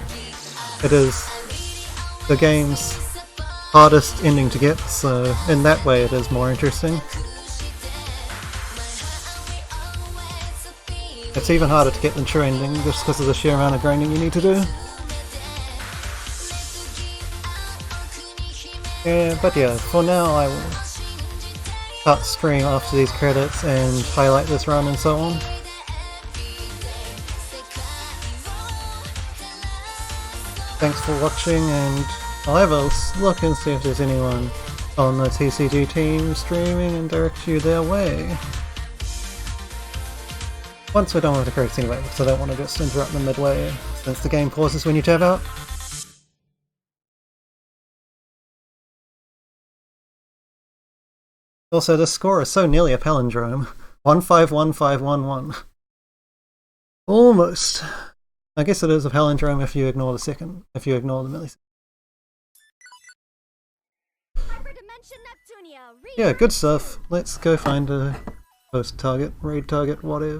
it is the game's hardest ending to get, so in that way it is more interesting. It's even harder to get the true ending just because of the sheer amount of grinding you need to do. But yeah, for now I will cut stream after these credits and highlight this run and so on. Thanks for watching, and I'll have a look and see if there's anyone on the TCG team streaming and direct you their way. Once we're done with the credits anyway, because I don't want to just interrupt them midway, since the game pauses when you tab out. Also, this score is so nearly a palindrome. 151511. Almost. I guess it is a palindrome if you ignore the millisecond. Hyperdimension Neptunia. Yeah, good stuff. Let's go find a post target, raid target, whatevs.